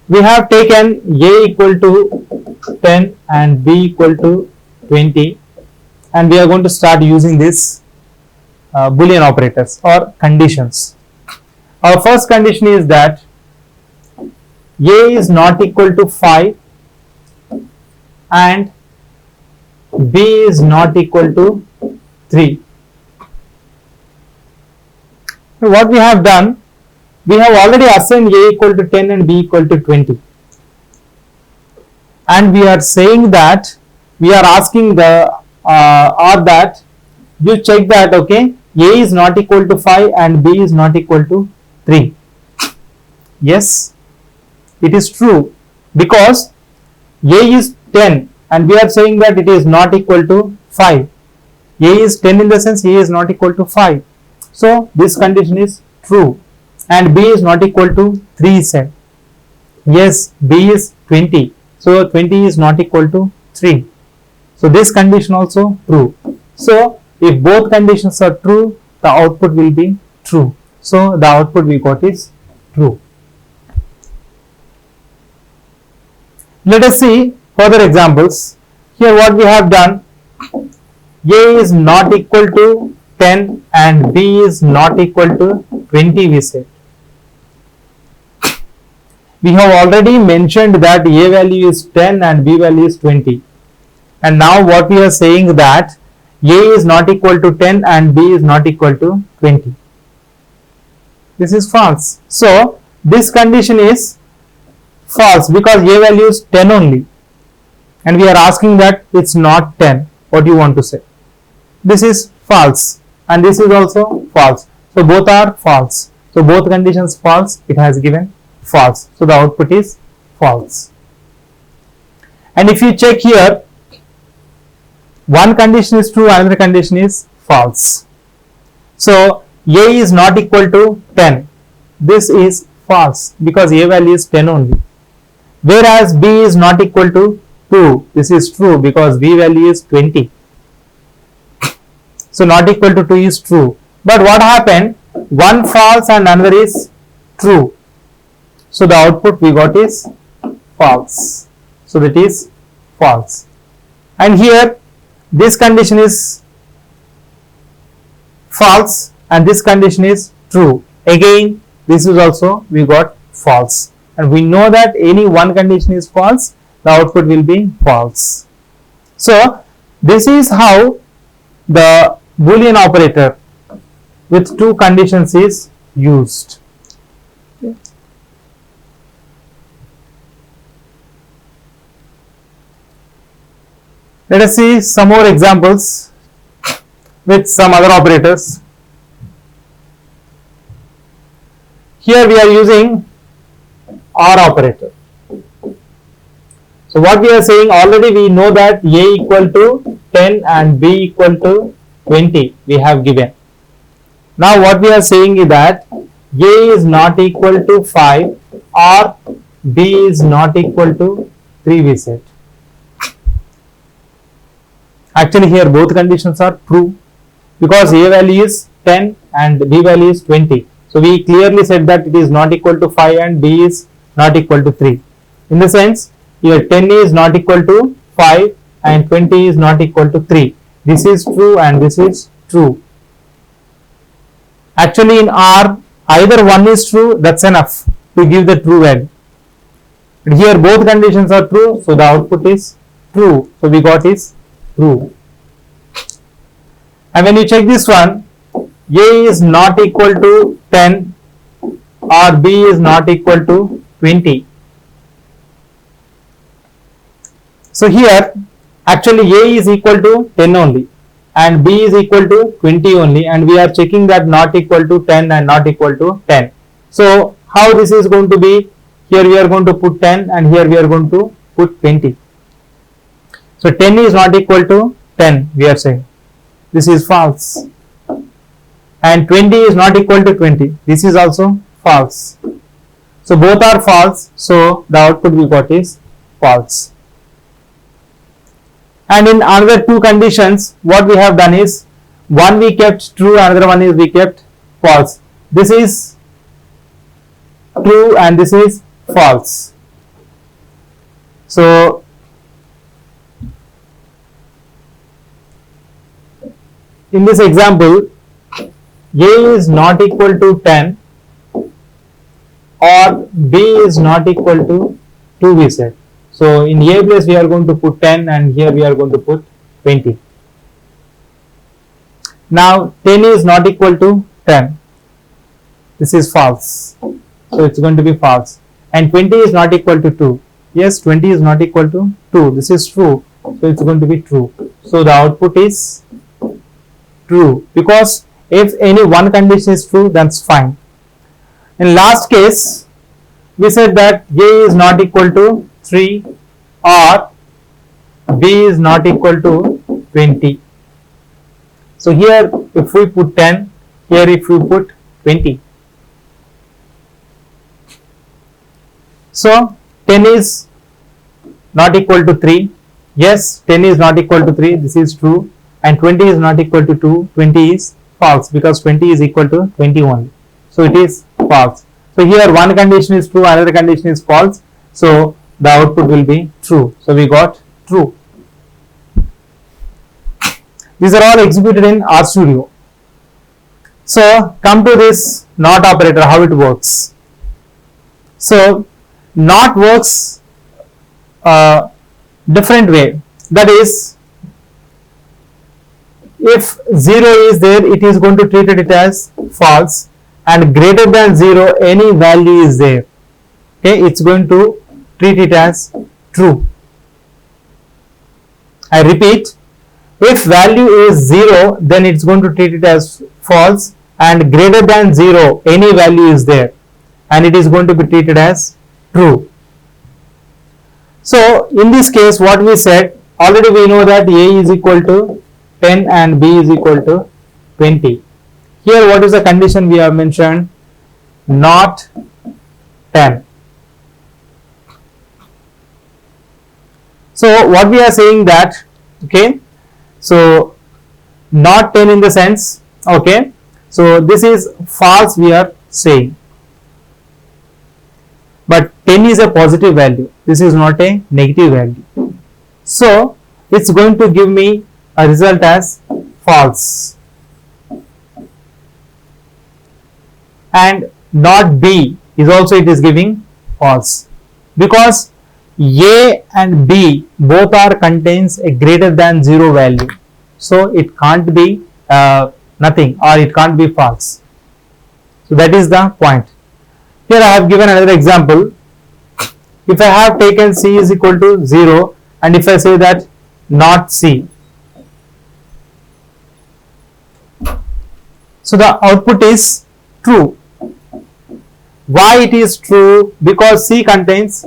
We have taken A equal to 10 and B equal to 20, and we are going to start using this Boolean operators or conditions. Our first condition is that A is not equal to 5 and B is not equal to 3. So what we have done, we have already assigned A equal to 10 and B equal to 20, and we are saying that we are asking the or that you check that, okay, A is not equal to 5 and B is not equal to 3. Yes, it is true, because A is 10 and we are saying that it is not equal to 5. A is 10 in the sense A is not equal to 5. So this condition is true, and B is not equal to 3 is said. Yes, B is 20. So 20 is not equal to 3. So this condition also true. So if both conditions are true, the output will be true. So the output we got is true. Let us see further examples. Here what we have done, A is not equal to 10 and B is not equal to 20 we said. We have already mentioned that A value is 10 and B value is 20. And now what we are saying that A is not equal to 10 and B is not equal to 20. This is false. So this condition is false because A value is 10 only. And we are asking that it's not 10. What do you want to say? This is false and this is also false. So both are false. So both conditions false. It has given false. So the output is false. And if you check here, one condition is true, another condition is false. So A is not equal to 10. This is false because A value is 10 only. Whereas B is not equal to 2. This is true because B value is 20. So not equal to 2 is true. But what happened? One false and another is true. So the output we got is false. So that is false. And here this condition is false and this condition is true. Again this is also we got false. And we know that any one condition is false, the output will be false. So this is how the Boolean operator with two conditions is used. Let us see some more examples with some other operators. Here we are using OR operator. So what we are saying, already we know that A equal to 10 and B equal to 20 we have given. Now what we are saying is that A is not equal to 5 or B is not equal to 3 we said. Actually here both conditions are true because A value is 10 and B value is 20. So we clearly said that it is not equal to 5 and B is not equal to 3. In the sense here 10 is not equal to 5 and 20 is not equal to 3. This is true and this is true. Actually in R either one is true, that's enough to give the true value. But here both conditions are true, so the output is true. So we got is true. And when you check this one, A is not equal to 10 or B is not equal to 20. So here actually A is equal to 10 only and B is equal to 20 only, and we are checking that not equal to 10 and not equal to 10. So how this is going to be? Here we are going to put 10 and here we are going to put 20. So 10 is not equal to 10 we are saying. This is false. And 20 is not equal to 20. This is also false. So both are false. So the output we got is false. And in another two conditions, what we have done is, one we kept true, another one is we kept false. This is true and this is false. So in this example, A is not equal to 10 or B is not equal to 2 we said. So in A place we are going to put 10 and here we are going to put 20. Now 10 is not equal to 10. This is false. So it's going to be false. And 20 is not equal to 2. Yes, 20 is not equal to 2. This is true. So it's going to be true. So the output is true because If any one condition is true, that's fine. In last case, we said that A is not equal to 3 or B is not equal to 20. So here if we put 10, here if we put 20. So 10 is not equal to 3. Yes, 10 is not equal to 3. This is true. And 20 is not equal to 2. 20 is false because 20 is equal to 21. So it is false. So here one condition is true, another condition is false. So the output will be true. So we got true. These are all executed in RStudio. So come to this NOT operator, how it works. So NOT works different way. That is, if 0 is there, it is going to treat it as false, and greater than 0, any value is there, okay, it's going to treat it as true. I repeat, if value is 0, then it's going to treat it as false, and greater than 0, any value is there, and it is going to be treated as true. So in this case, what we said, already we know that A is equal to 10 and B is equal to 20. Here what is the condition we have mentioned? Not 10. So what we are saying that, okay, so not 10 in the sense, okay, so this is false we are saying, but 10 is a positive value, this is not a negative value, so it's going to give me a result as false. And not B is also, it is giving false because A and B both are contains a greater than 0 value, so it can't be nothing, or it can't be false. So that is the point. Here I have given another example. If I have taken C is equal to 0, and if I say that not C, so the output is true. Why it is true? Because C contains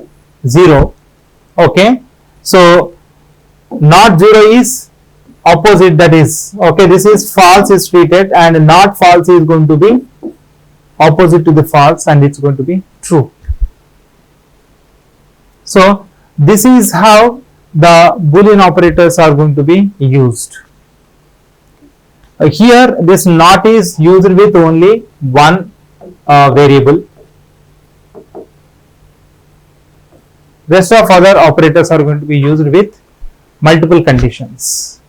0. Okay, so not 0 is opposite, that is, okay, this is false is treated, and not false is going to be opposite to the false, and it's going to be true. So this is how the Boolean operators are going to be used. Here this not is used with only one variable. Rest of other operators are going to be used with multiple conditions.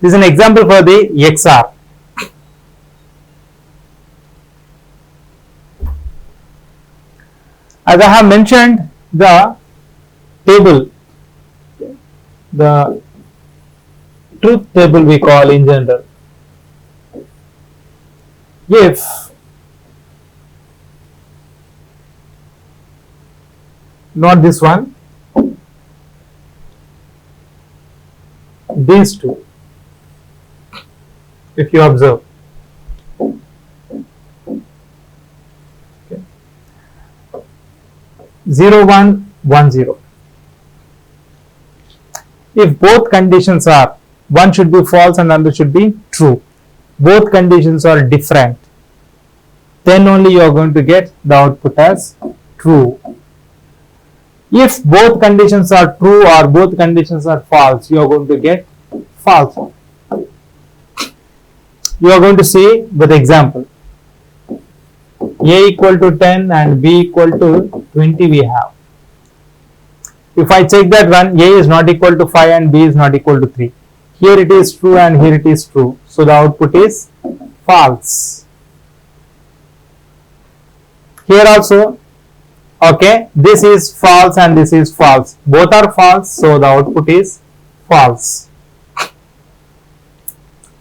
This is an example for the XR. As I have mentioned, the table, the truth table we call in general. If not this one, these two, if you observe, okay. 0 1 1 0, if both conditions are, one should be false and another should be true, both conditions are different, then only you are going to get the output as true. If both conditions are true or both conditions are false, you are going to get false. You are going to see with example, A equal to 10 and B equal to 20 we have. If I check that one, A is not equal to 5 and B is not equal to 3. Here it is true and here it is true. So the output is false. Here also, okay, this is false and this is false. Both are false, so the output is false.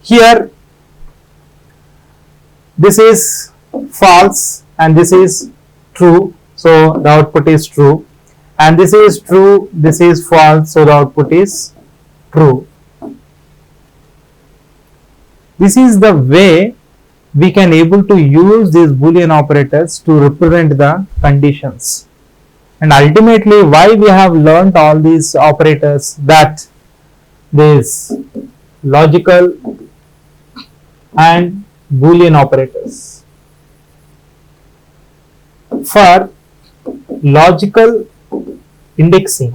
Here, this is false and this is true, so the output is true. and this is true, this is false, so the output is true. This is the way we can able to use these Boolean operators to represent the conditions. And ultimately, why we have learnt all these operators, that this logical and Boolean operators. For logical indexing,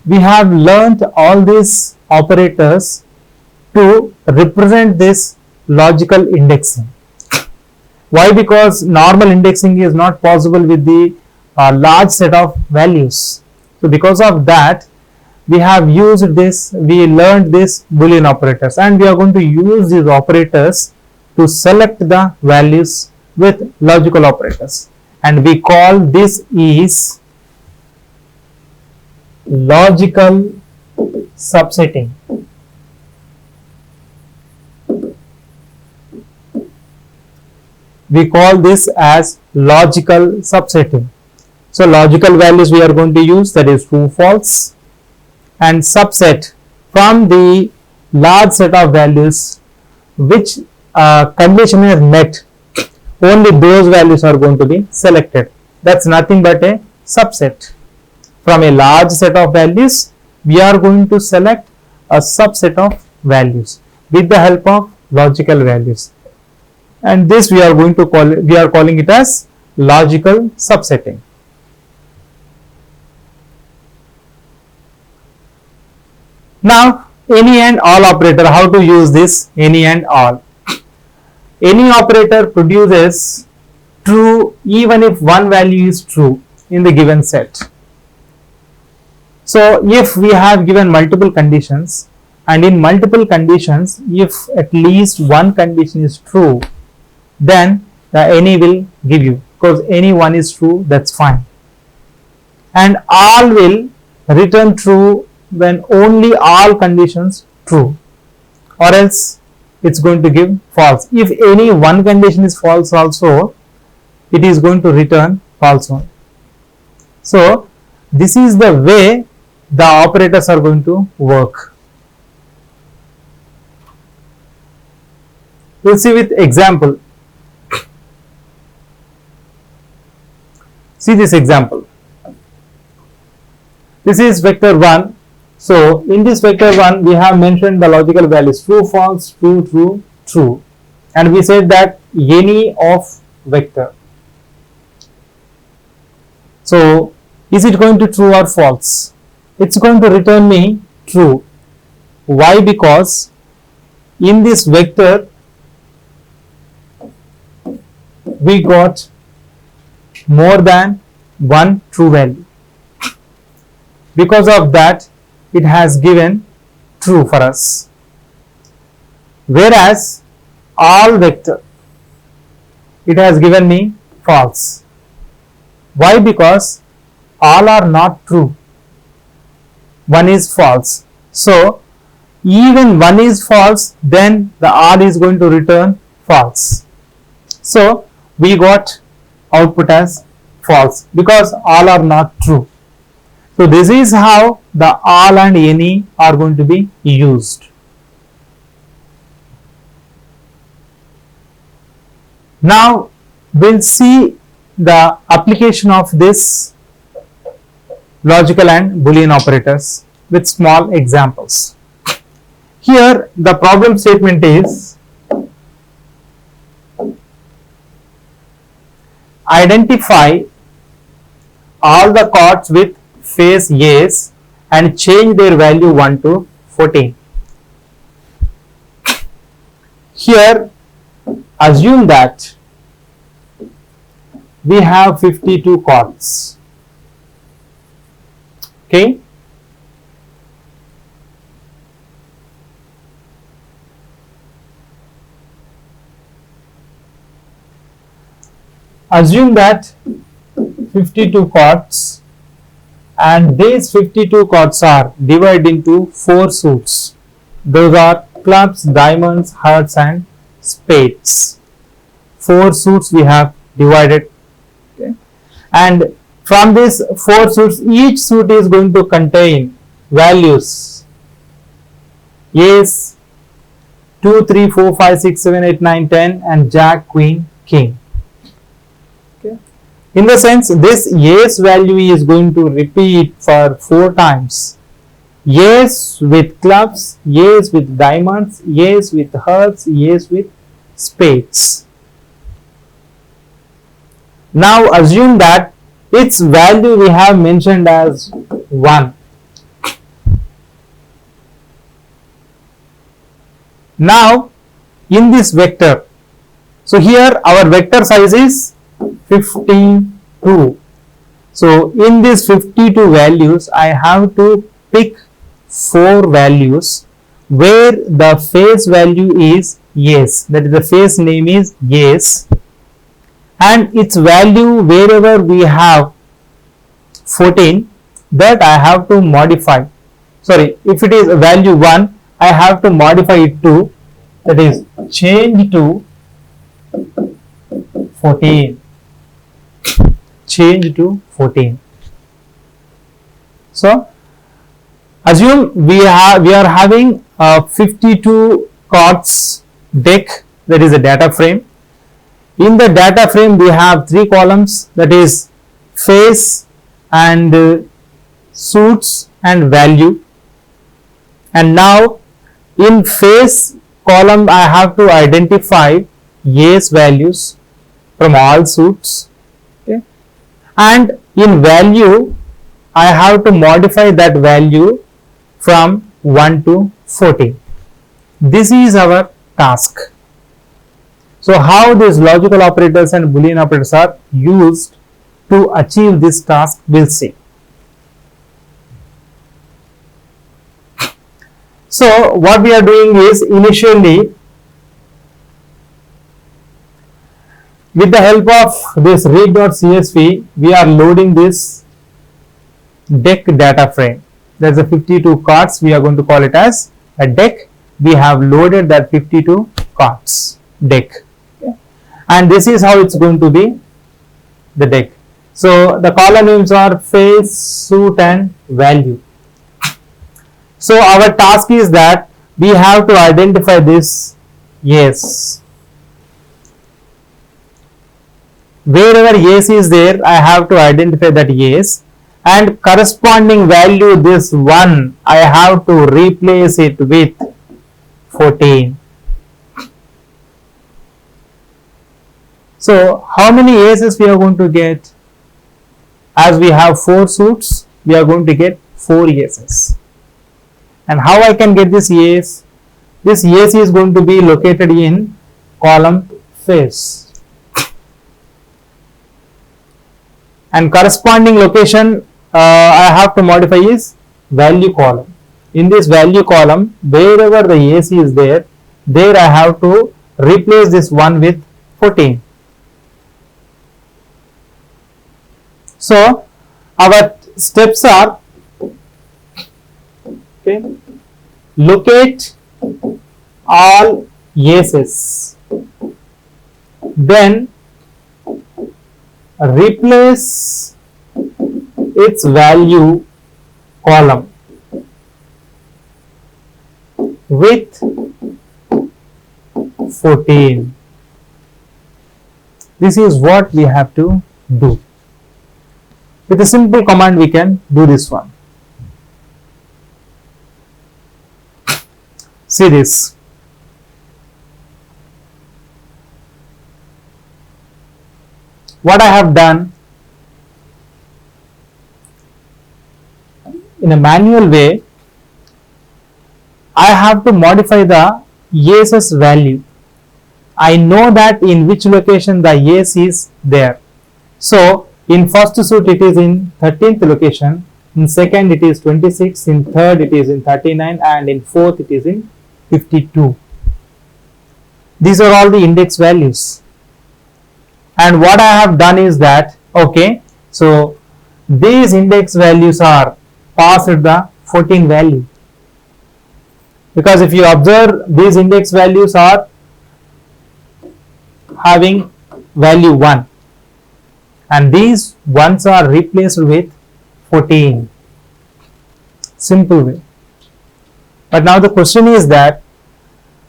we have learnt all these operators to represent this logical indexing. Why? Because normal indexing is not possible with the large set of values. So because of that, we have used this, we learned this Boolean operators, and we are going to use these operators to select the values with logical operators, and we call this is logical subsetting. We call this as logical subsetting. So logical values we are going to use, that is true, false, and subset from the large set of values which condition is met, only those values are going to be selected. That's nothing but a subset. From a large set of values, we are going to select a subset of values with the help of logical values, and this we are going to call it, we are calling it as logical subsetting. Now, any and all operator, how to use this any and all? Any operator produces true even if one value is true in the given set. So if we have given multiple conditions, and in multiple conditions, if at least one condition is true, then the any will give you, because any one is true, that's fine. And all will return true when only all conditions true, or else it's going to give false. If any one condition is false also, it is going to return false one. So this is the way the operators are going to work. We'll see with example. See this example. This is vector 1. So in this vector 1, we have mentioned the logical values true, false, true, true, true, and we said that any of vector. So is it going to true or false? It's going to return me true. Why? Because in this vector we got more than one true value. Because of that, it has given true for us. Whereas all vector, it has given me false. Why? Because all are not true. One is false. So even one is false, then the all is going to return false. So we got output as false because all are not true. So this is how the all and any are going to be used. Now we'll see the application of this logical and Boolean operators with small examples. Here the problem statement is identify all the chords with phase A's and change their value 1 to 14. Here assume that we have 52 chords. Okay. Assume that 52 chords, and these 52 chords are divided into 4 suits. Those are clubs, diamonds, hearts and spades. 4 suits we have divided. Okay. And from these 4 suits, each suit is going to contain values ace 2, 3, 4, 5, 6, 7, 8, 9, 10 and jack, queen, king. Okay. In the sense, this ace value is going to repeat for 4 times. Ace with clubs, ace with diamonds, ace with hearts, ace with spades. Now assume that its value we have mentioned as 1. Now in this vector, so here our vector size is 52. So in these 52 values, I have to pick 4 values where the face value is yes, that is the face name is yes, and its value wherever we have 14, that I have to modify. Sorry, if it is value 1, I have to modify it to, that is change to 14. Change to 14. So assume we are having a 52 cards deck, that is a data frame. In the data frame we have 3 columns, that is face and suits and value. And now in face column I have to identify yes values from all suits. Okay. And in value I have to modify that value from 1 to 14. This is our task. So how these logical operators and Boolean operators are used to achieve this task, we'll see. So what we are doing is, initially with the help of this read.csv, we are loading this deck data frame. There's a 52 cards, we are going to call it as a deck. We have loaded that 52 cards deck. Okay. And this is how it's going to be, the deck. So the column names are face, suit and value. So our task is that we have to identify this yes. Wherever yes is there, I have to identify that yes, and corresponding value, this 1, I have to replace it with 14. So how many aces we are going to get? As we have 4 suits, we are going to get 4 aces. And how I can get this yes? This yes is going to be located in column face, and corresponding location I have to modify is value column. In this value column, wherever the yes is there, I have to replace this 1 with 14. So our steps are, okay, locate all yeses, then replace its value column with 14. This is what we have to do. With a simple command we can do this one. See this. What I have done, in a manual way, I have to modify the yeses value. I know that in which location the yes is there. So in first suit it is in 13th location, in second it is 26, in third it is in 39, and in fourth it is in 52. These are all the index values. And what I have done is that, okay, so these index values are passed the 14 value, because if you observe, these index values are having value 1. and these ones are replaced with 14. Simple way. But now the question is that,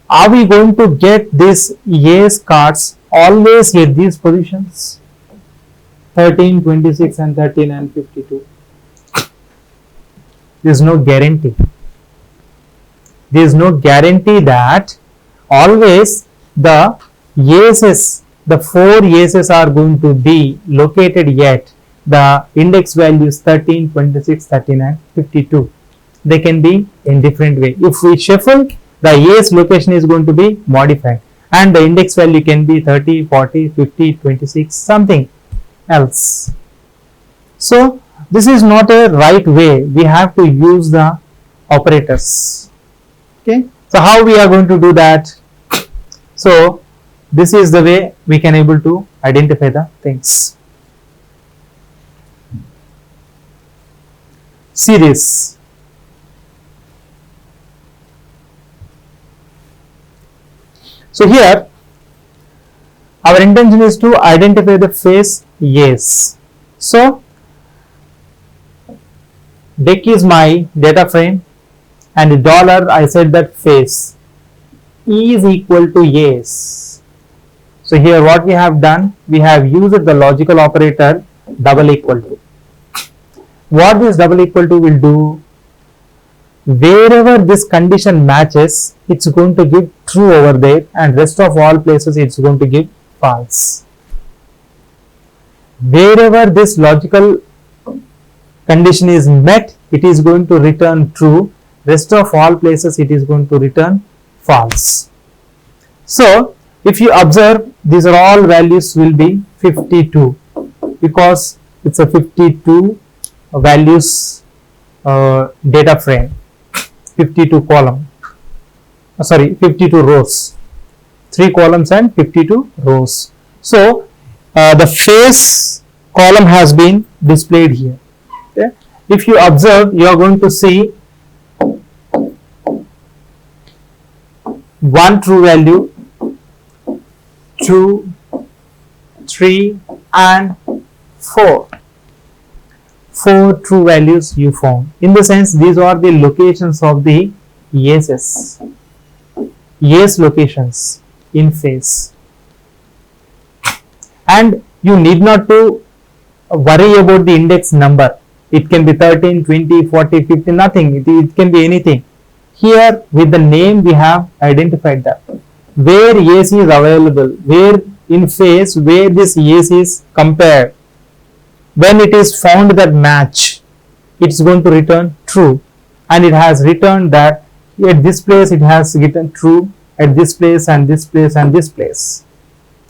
are we going to get these yes cards always at these positions? 13, 26 and 13 and 52. There is no guarantee. There is no guarantee that always the yeses, the 4 yeses are going to be located at the index values 13, 26, 13 and 52. They can be in different way. If we shuffle, the yes location is going to be modified and the index value can be 30, 40, 50, 26, something else. So this is not a right way. We have to use the operators. Okay. So how we are going to do that? So this is the way we can able to identify the things. See this. So here our intention is to identify the phase yes. So deck is my data frame and dollar I said that phase is equal to yes. So here what we have done, we have used the logical operator double equal to. What this double equal to will do, wherever this condition matches, it's going to give true over there and rest of all places it's going to give false. Wherever this logical condition is met, it is going to return true, rest of all places it is going to return false. So if you observe, these are all values will be 52 because it's a 52 values data frame, 52 column, 52 rows, 3 columns and 52 rows. So the phase column has been displayed here. Okay. If you observe, you are going to see 1 true value, 2, 3 and 4. 4 true values you found. In the sense, these are the locations of the yeses. Yes locations in phase. And you need not to worry about the index number. It can be 13, 20, 40, 50, nothing. It can be anything. Here with the name we have identified that. Where yes is available, where in phase, where this yes is compared. When it is found that match, it's going to return true, and it has returned that at this place it has written true, at this place and this place and this place.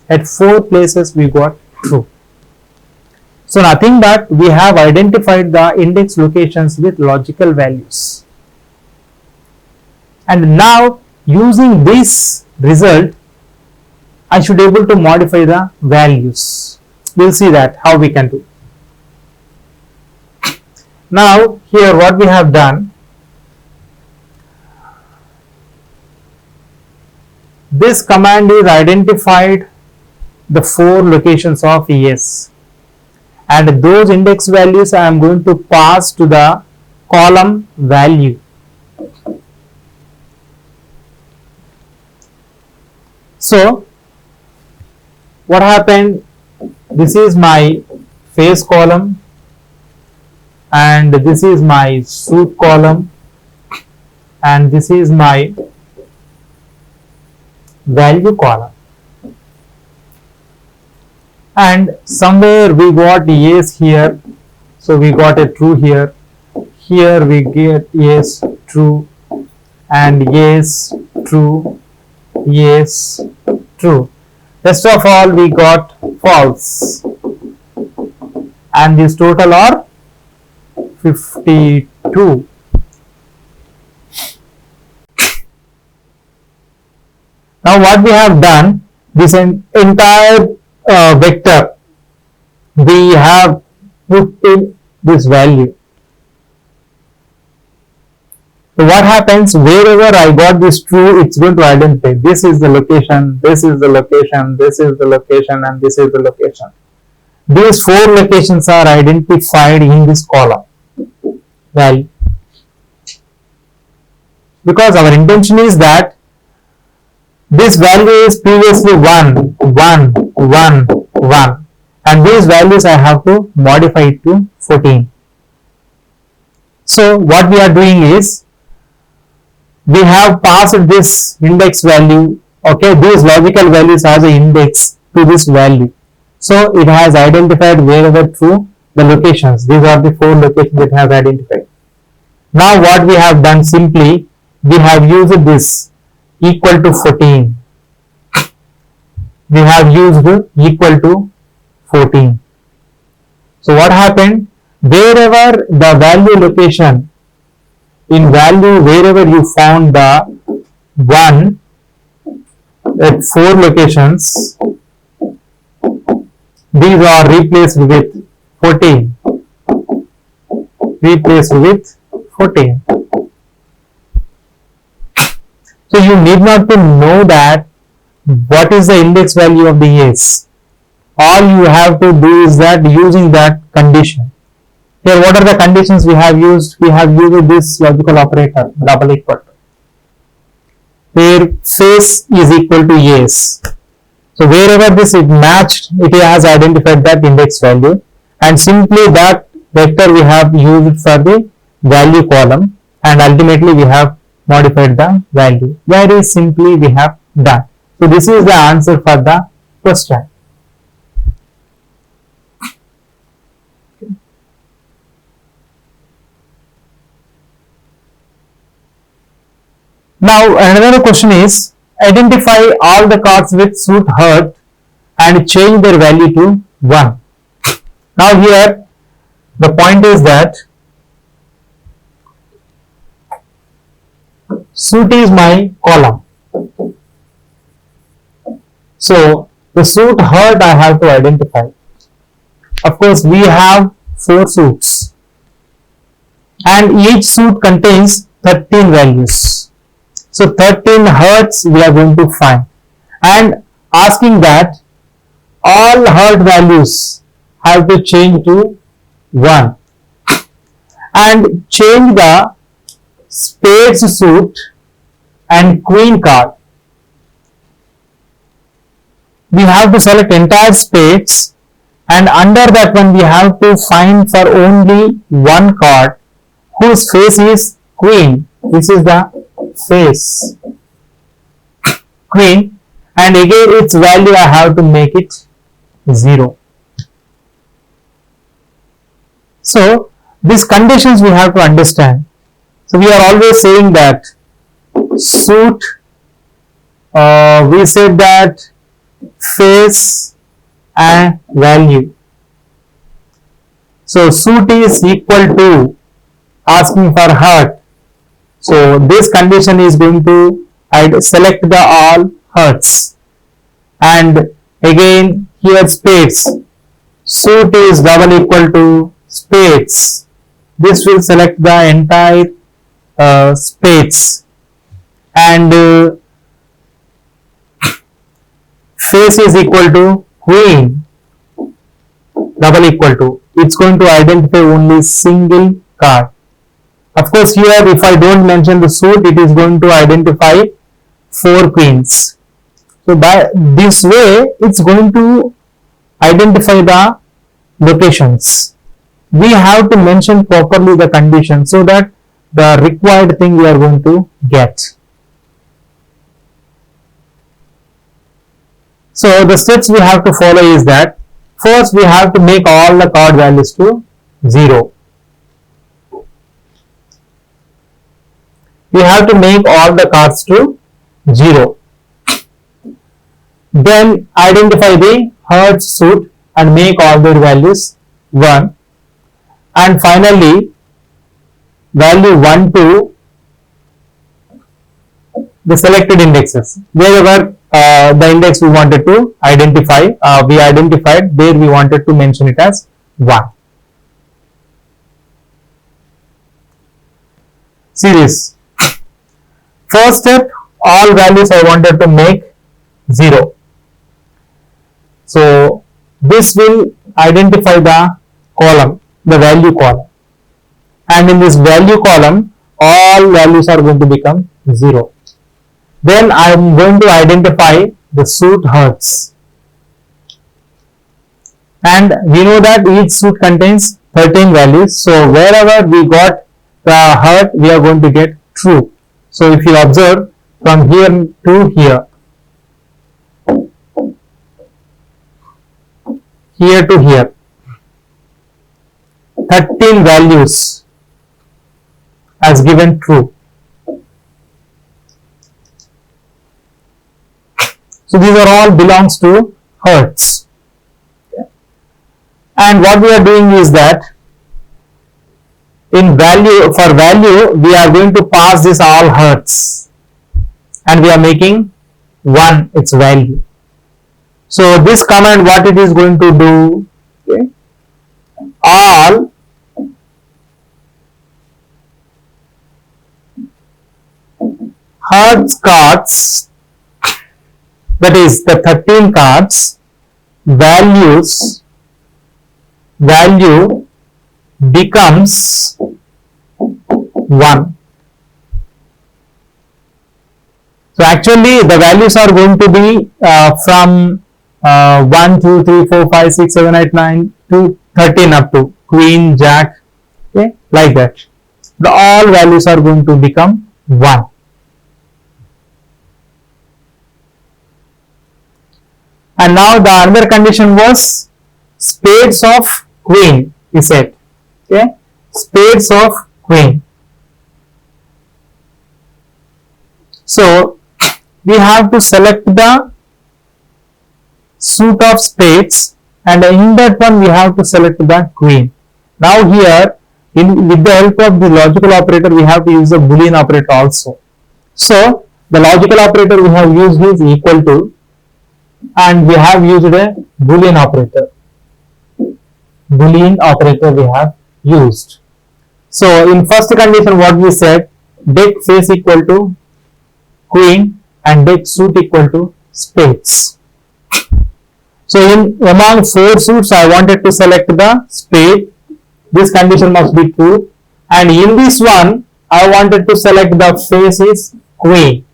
At 4 places we got true. So nothing but we have identified the index locations with logical values. And now using this result, I should be able to modify the values. We'll see that how we can do. Now here what we have done, this command is identified the 4 locations of yes, and those index values I am going to pass to the column value. So what happened, this is my phase column and this is my suit column and this is my value column, and somewhere we got yes here, so we got a true here, here we get yes true and yes true, yes true, rest of all we got false, and this total are 52. Now what we have done, this entire vector we have put in this value. So what happens, wherever I got this true, it's going to identify this is the location, this is the location, this is the location and this is the location. these 4 locations are identified in this column value, because our intention is that this value is previously 1, 1, 1, 1, and these values I have to modify it to 14. So what we are doing is, we have passed this index value, okay, these logical values as an index to this value. So it has identified wherever through the locations. These are the 4 locations it has identified. Now what we have done, simply we have used this equal to 14. We have used equal to 14. So what happened? Wherever the value location, in value wherever you found the 1 at 4 locations, these are replaced with 14. Replaced with 14. So you need not to know that what is the index value of the A's. All you have to do is that using that condition. Here, what are the conditions we have used? We have used this logical operator, double equal to, where face is equal to A's. So wherever this is matched, it has identified that index value, and simply that vector we have used for the value column, and ultimately we have modified the value. Very simply we have done. So this is the answer for the question. Now another question is, identify all the cards with suit hurt and change their value to 1. Now here the point is that suit is my column. So the suit hurt I have to identify. Of course we have 4 suits and each suit contains 13 values. So 13 hertz we are going to find, and asking that all hurt values have to change to 1 and change the spades suit and queen card. We have to select entire spades, and under that one we have to find for only one card whose face is queen. This is the face queen, and again its value I have to make it 0. So these conditions we have to understand. So we are always saying that suit, we said that face and value. So suit is equal to asking for hurt. So this condition is going to select the all hurts, and again here spades, suit is double equal to spades. This will select the entire spades, and face is equal to queen, double equal to, it's going to identify only single card. Of course here if I don't mention the suit, it is going to identify 4 queens. So by this way it's going to identify the locations. We have to mention properly the condition so that the required thing we are going to get. So the steps we have to follow is that first we have to make all the card values to 0. We have to make all the cards to 0. Then identify the hurt suit and make all their values 1. And finally value 1 to the selected indexes. Wherever the index we wanted to identify, we identified, there we wanted to mention it as 1. See this. First step, all values I wanted to make 0. So this will identify the column, the value column, and in this value column all values are going to become 0. Then I am going to identify the suit hertz, and we know that each suit contains 13 values, so wherever we got the hertz we are going to get true. So if you observe from here to here, here to here, 13 values as given true. So these are all belongs to hertz. And what we are doing is that in value, for value we are going to pass this all hertz, and we are making 1 its value. So this command, what it is going to do, okay, all hertz cards, that is the 13 cards, value becomes 1. So actually the values are going to be from 1, 2, 3, 4, 5, 6, 7, 8, 9 to 13 up to queen, jack, okay, like that. The all values are going to become 1. And now the other condition was spades of queen is set. Okay, spades of queen. So we have to select the suit of spades, and in that one we have to select the queen. Now here, with the help of the logical operator, we have to use the Boolean operator also. So the logical operator we have used is equal to, and we have used a Boolean operator. Boolean operator we have used. So in first condition what we said, deck face equal to queen and deck suit equal to spades. So in among 4 suits I wanted to select the spade. This condition must be true, and in this one I wanted to select the face is queen.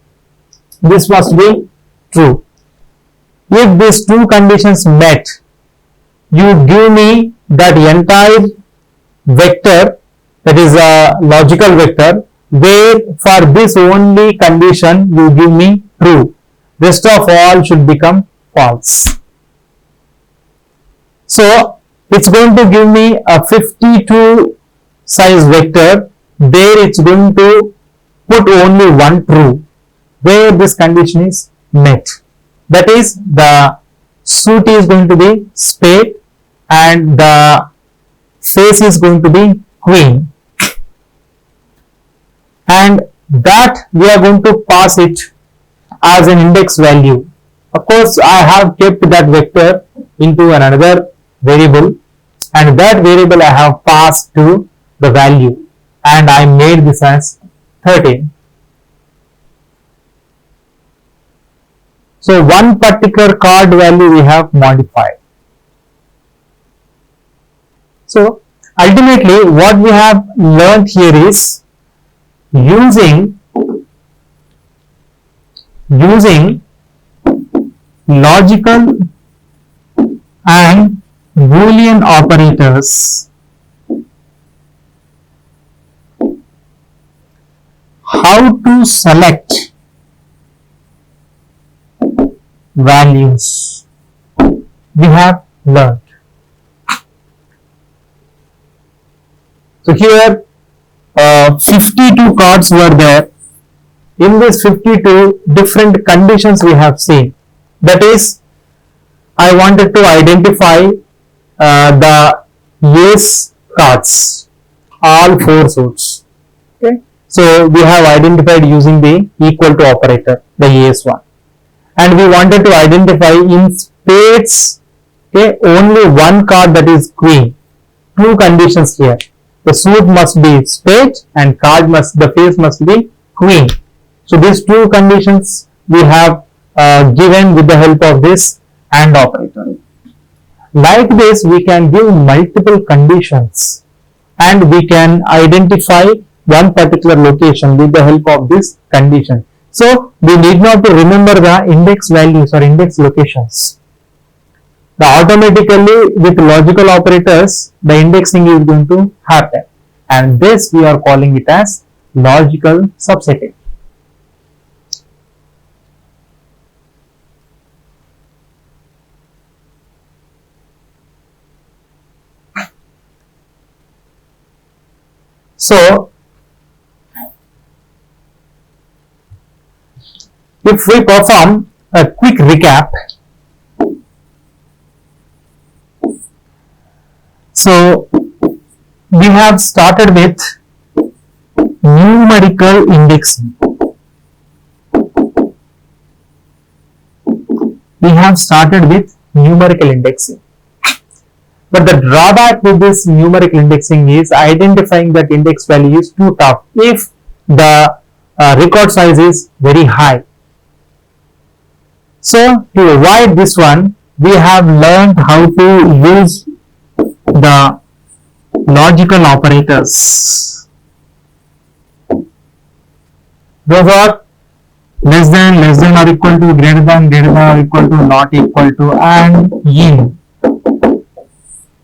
This must be true. If these 2 conditions met, you give me that entire vector, that is a logical vector, where for this only condition you give me true. Rest of all should become false. So it's going to give me a 52 size vector, there it's going to put only 1 true, where this condition is met. That is, the suit is going to be spade and the face is going to be queen, and that we are going to pass it as an index value. Of course I have kept that vector into another variable, and that variable I have passed to the value, and I made this as 13. So one particular card value we have modified. So ultimately what we have learned here is using logical and Boolean operators, how to select values we have learned. So here 52 cards were there. In this 52 different conditions we have seen. That is, I wanted to identify the ace cards, all 4 suits. Okay. So we have identified using the equal to operator, the ace one. And we wanted to identify in spades, okay, only 1 card, that is queen. 2 conditions here. The suit must be spade and the face must be queen. So these 2 conditions we have given with the help of this AND operator. Like this, we can give multiple conditions and we can identify one particular location with the help of this condition. So we need not to remember the index values or index locations. The automatically with logical operators, the indexing is going to happen, and this we are calling it as logical subsetting. So if we perform a quick recap, so we have started with numerical indexing. We have started with numerical indexing. But the drawback with this numerical indexing is identifying that index value is too tough if the record size is very high. So to avoid this one, we have learned how to use the logical operators. Those are less than or equal to, greater than or equal to, not equal to, and in.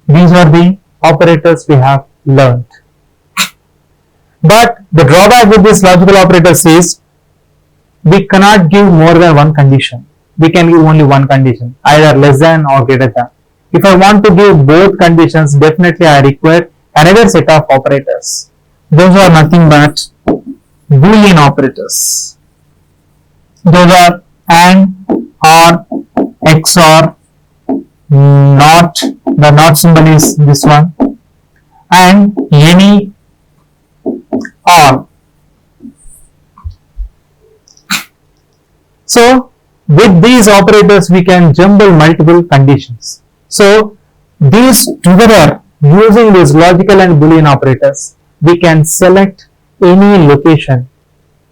These are the operators we have learned. But the drawback with this logical operators is we cannot give more than one condition. We can give only one condition, either less than or greater than. If I want to give both conditions, definitely I require another set of operators. Those are nothing but Boolean operators. Those are AND, OR, XOR, NOT, the NOT symbol is this one, and any, OR. So with these operators we can jumble multiple conditions. So these together, using these logical and Boolean operators, we can select any location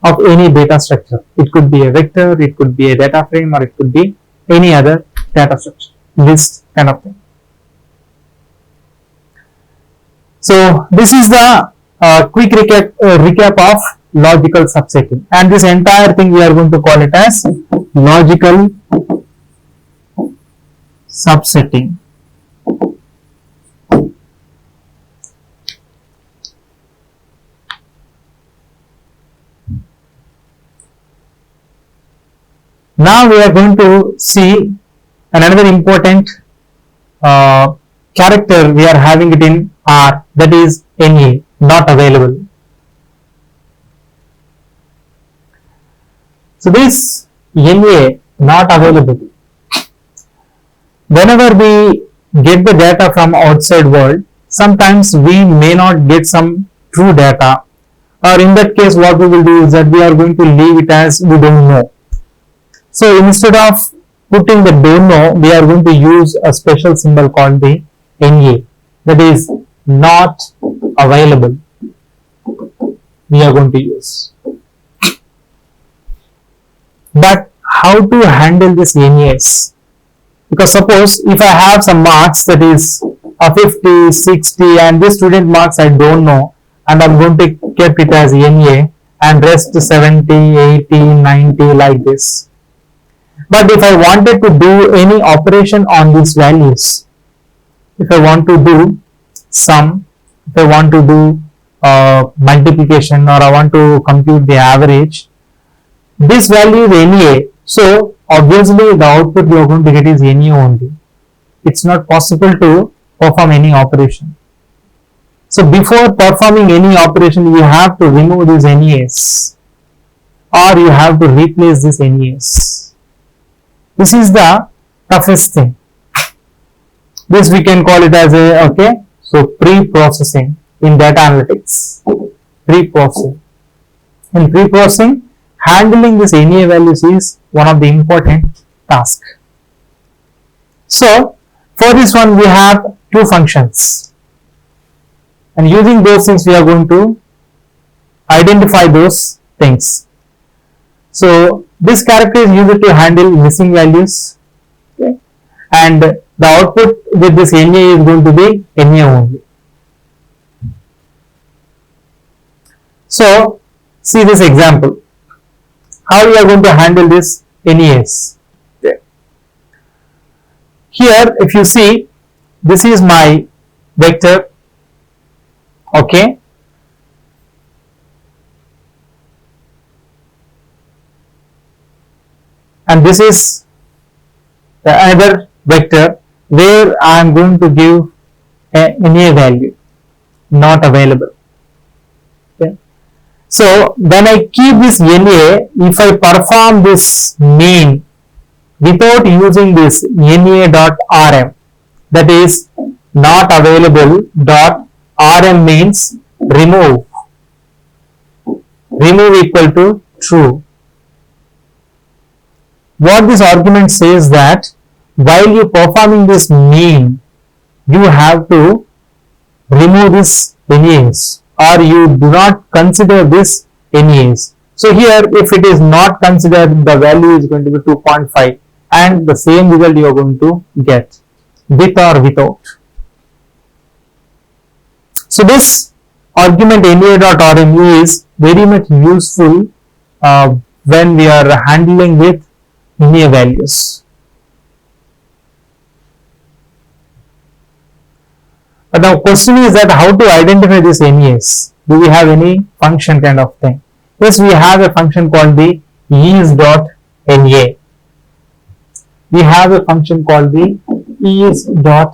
of any data structure. It could be a vector, it could be a data frame, or it could be any other data structure, list kind of thing. So this is the quick recap of logical subsetting, and this entire thing we are going to call it as logical subsetting. Now we are going to see another important character we are having it in R, that is NA, not available. So this NA, not available, whenever we get the data from outside world, sometimes we may not get some true data, or in that case what we will do is that we are going to leave it as we don't know. So instead of putting the don't know, we are going to use a special symbol called the NA, that is not available, we are going to use. But how to handle this NAs? Because suppose if I have some marks, that is a 50, 60, and this student marks I don't know, and I'm going to keep it as NA, and rest 70, 80, 90 like this. But if I wanted to do any operation on these values, if I want to do sum, if I want to do multiplication, or I want to compute the average, this value is NA, so obviously the output we are going to get is NA only. It's not possible to perform any operation. So before performing any operation, you have to remove these NAs, or you have to replace these NAs. This is the toughest thing. This we can call it as a, okay, so pre-processing in data analytics. Pre-processing. In pre-processing, handling this NA values is one of the important tasks. So for this one we have two functions, and using those things we are going to identify those things. So this character is used to handle missing values, okay, and the output with this NA is going to be NA only. So see this example, how we are going to handle this NAs. Here if you see, this is my vector, okay, and this is the other vector where I am going to give a NA value not available. Okay. So when I keep this NA, if I perform this main without using this NA.rm, that is not available dot rm means remove equal to true. What this argument says that while you performing this main, you have to remove this NAs, or you do not consider this NAs. So here if it is not considered, the value is going to be 2.5 and the same result you are going to get with or without. So this argument NA.rm is very much useful when we are handling with NA values. But now question is that how to identify these NAs? Do we have any function kind of thing? Yes, we have a function called the is.na. We have a function called the is.na.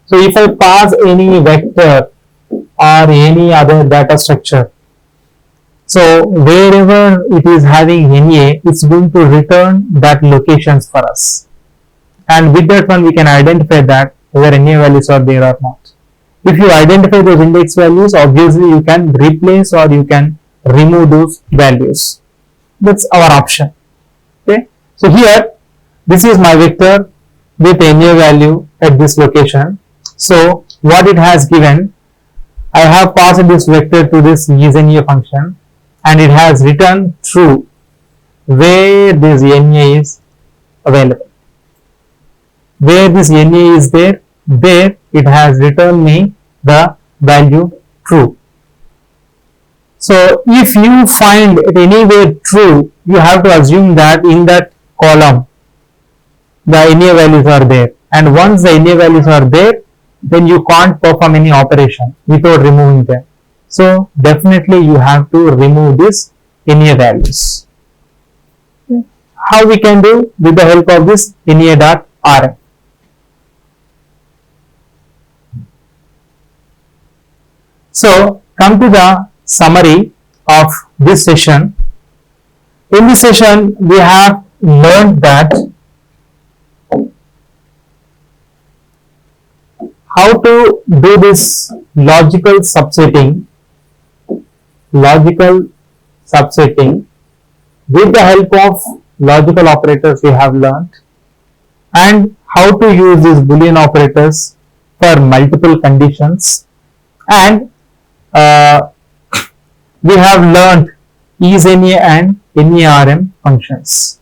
So if I pass any vector or any other data structure, so wherever it is having NA, it's going to return that locations for us, and with that one we can identify that whether NA values are there or not. If you identify those index values, obviously you can replace or you can remove those values. That's our option. Okay. So here this is my vector with NA value at this location. So what it has given, I have passed this vector to this isNA function and it has returned true where this NA is available. Where this NA is there it has returned me the value true. So if you find it anywhere true, you have to assume that in that column the NA values are there, and once the NA values are there, then you can't perform any operation without removing them. So definitely you have to remove this NA values. How we can do? With the help of this NA.rm. So come to the summary of this session. In this session we have learned that how to do this logical subsetting with the help of logical operators we have learned, and how to use these Boolean operators for multiple conditions, and we have learned isNA and NARM functions.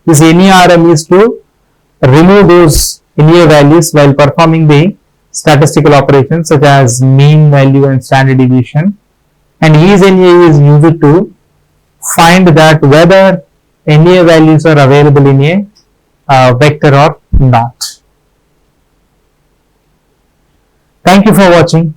This NARM is to remove those NA values while performing the statistical operations such as mean value and standard deviation, and isNA is used to find that whether NA values are available in a vector or not. Thank you for watching.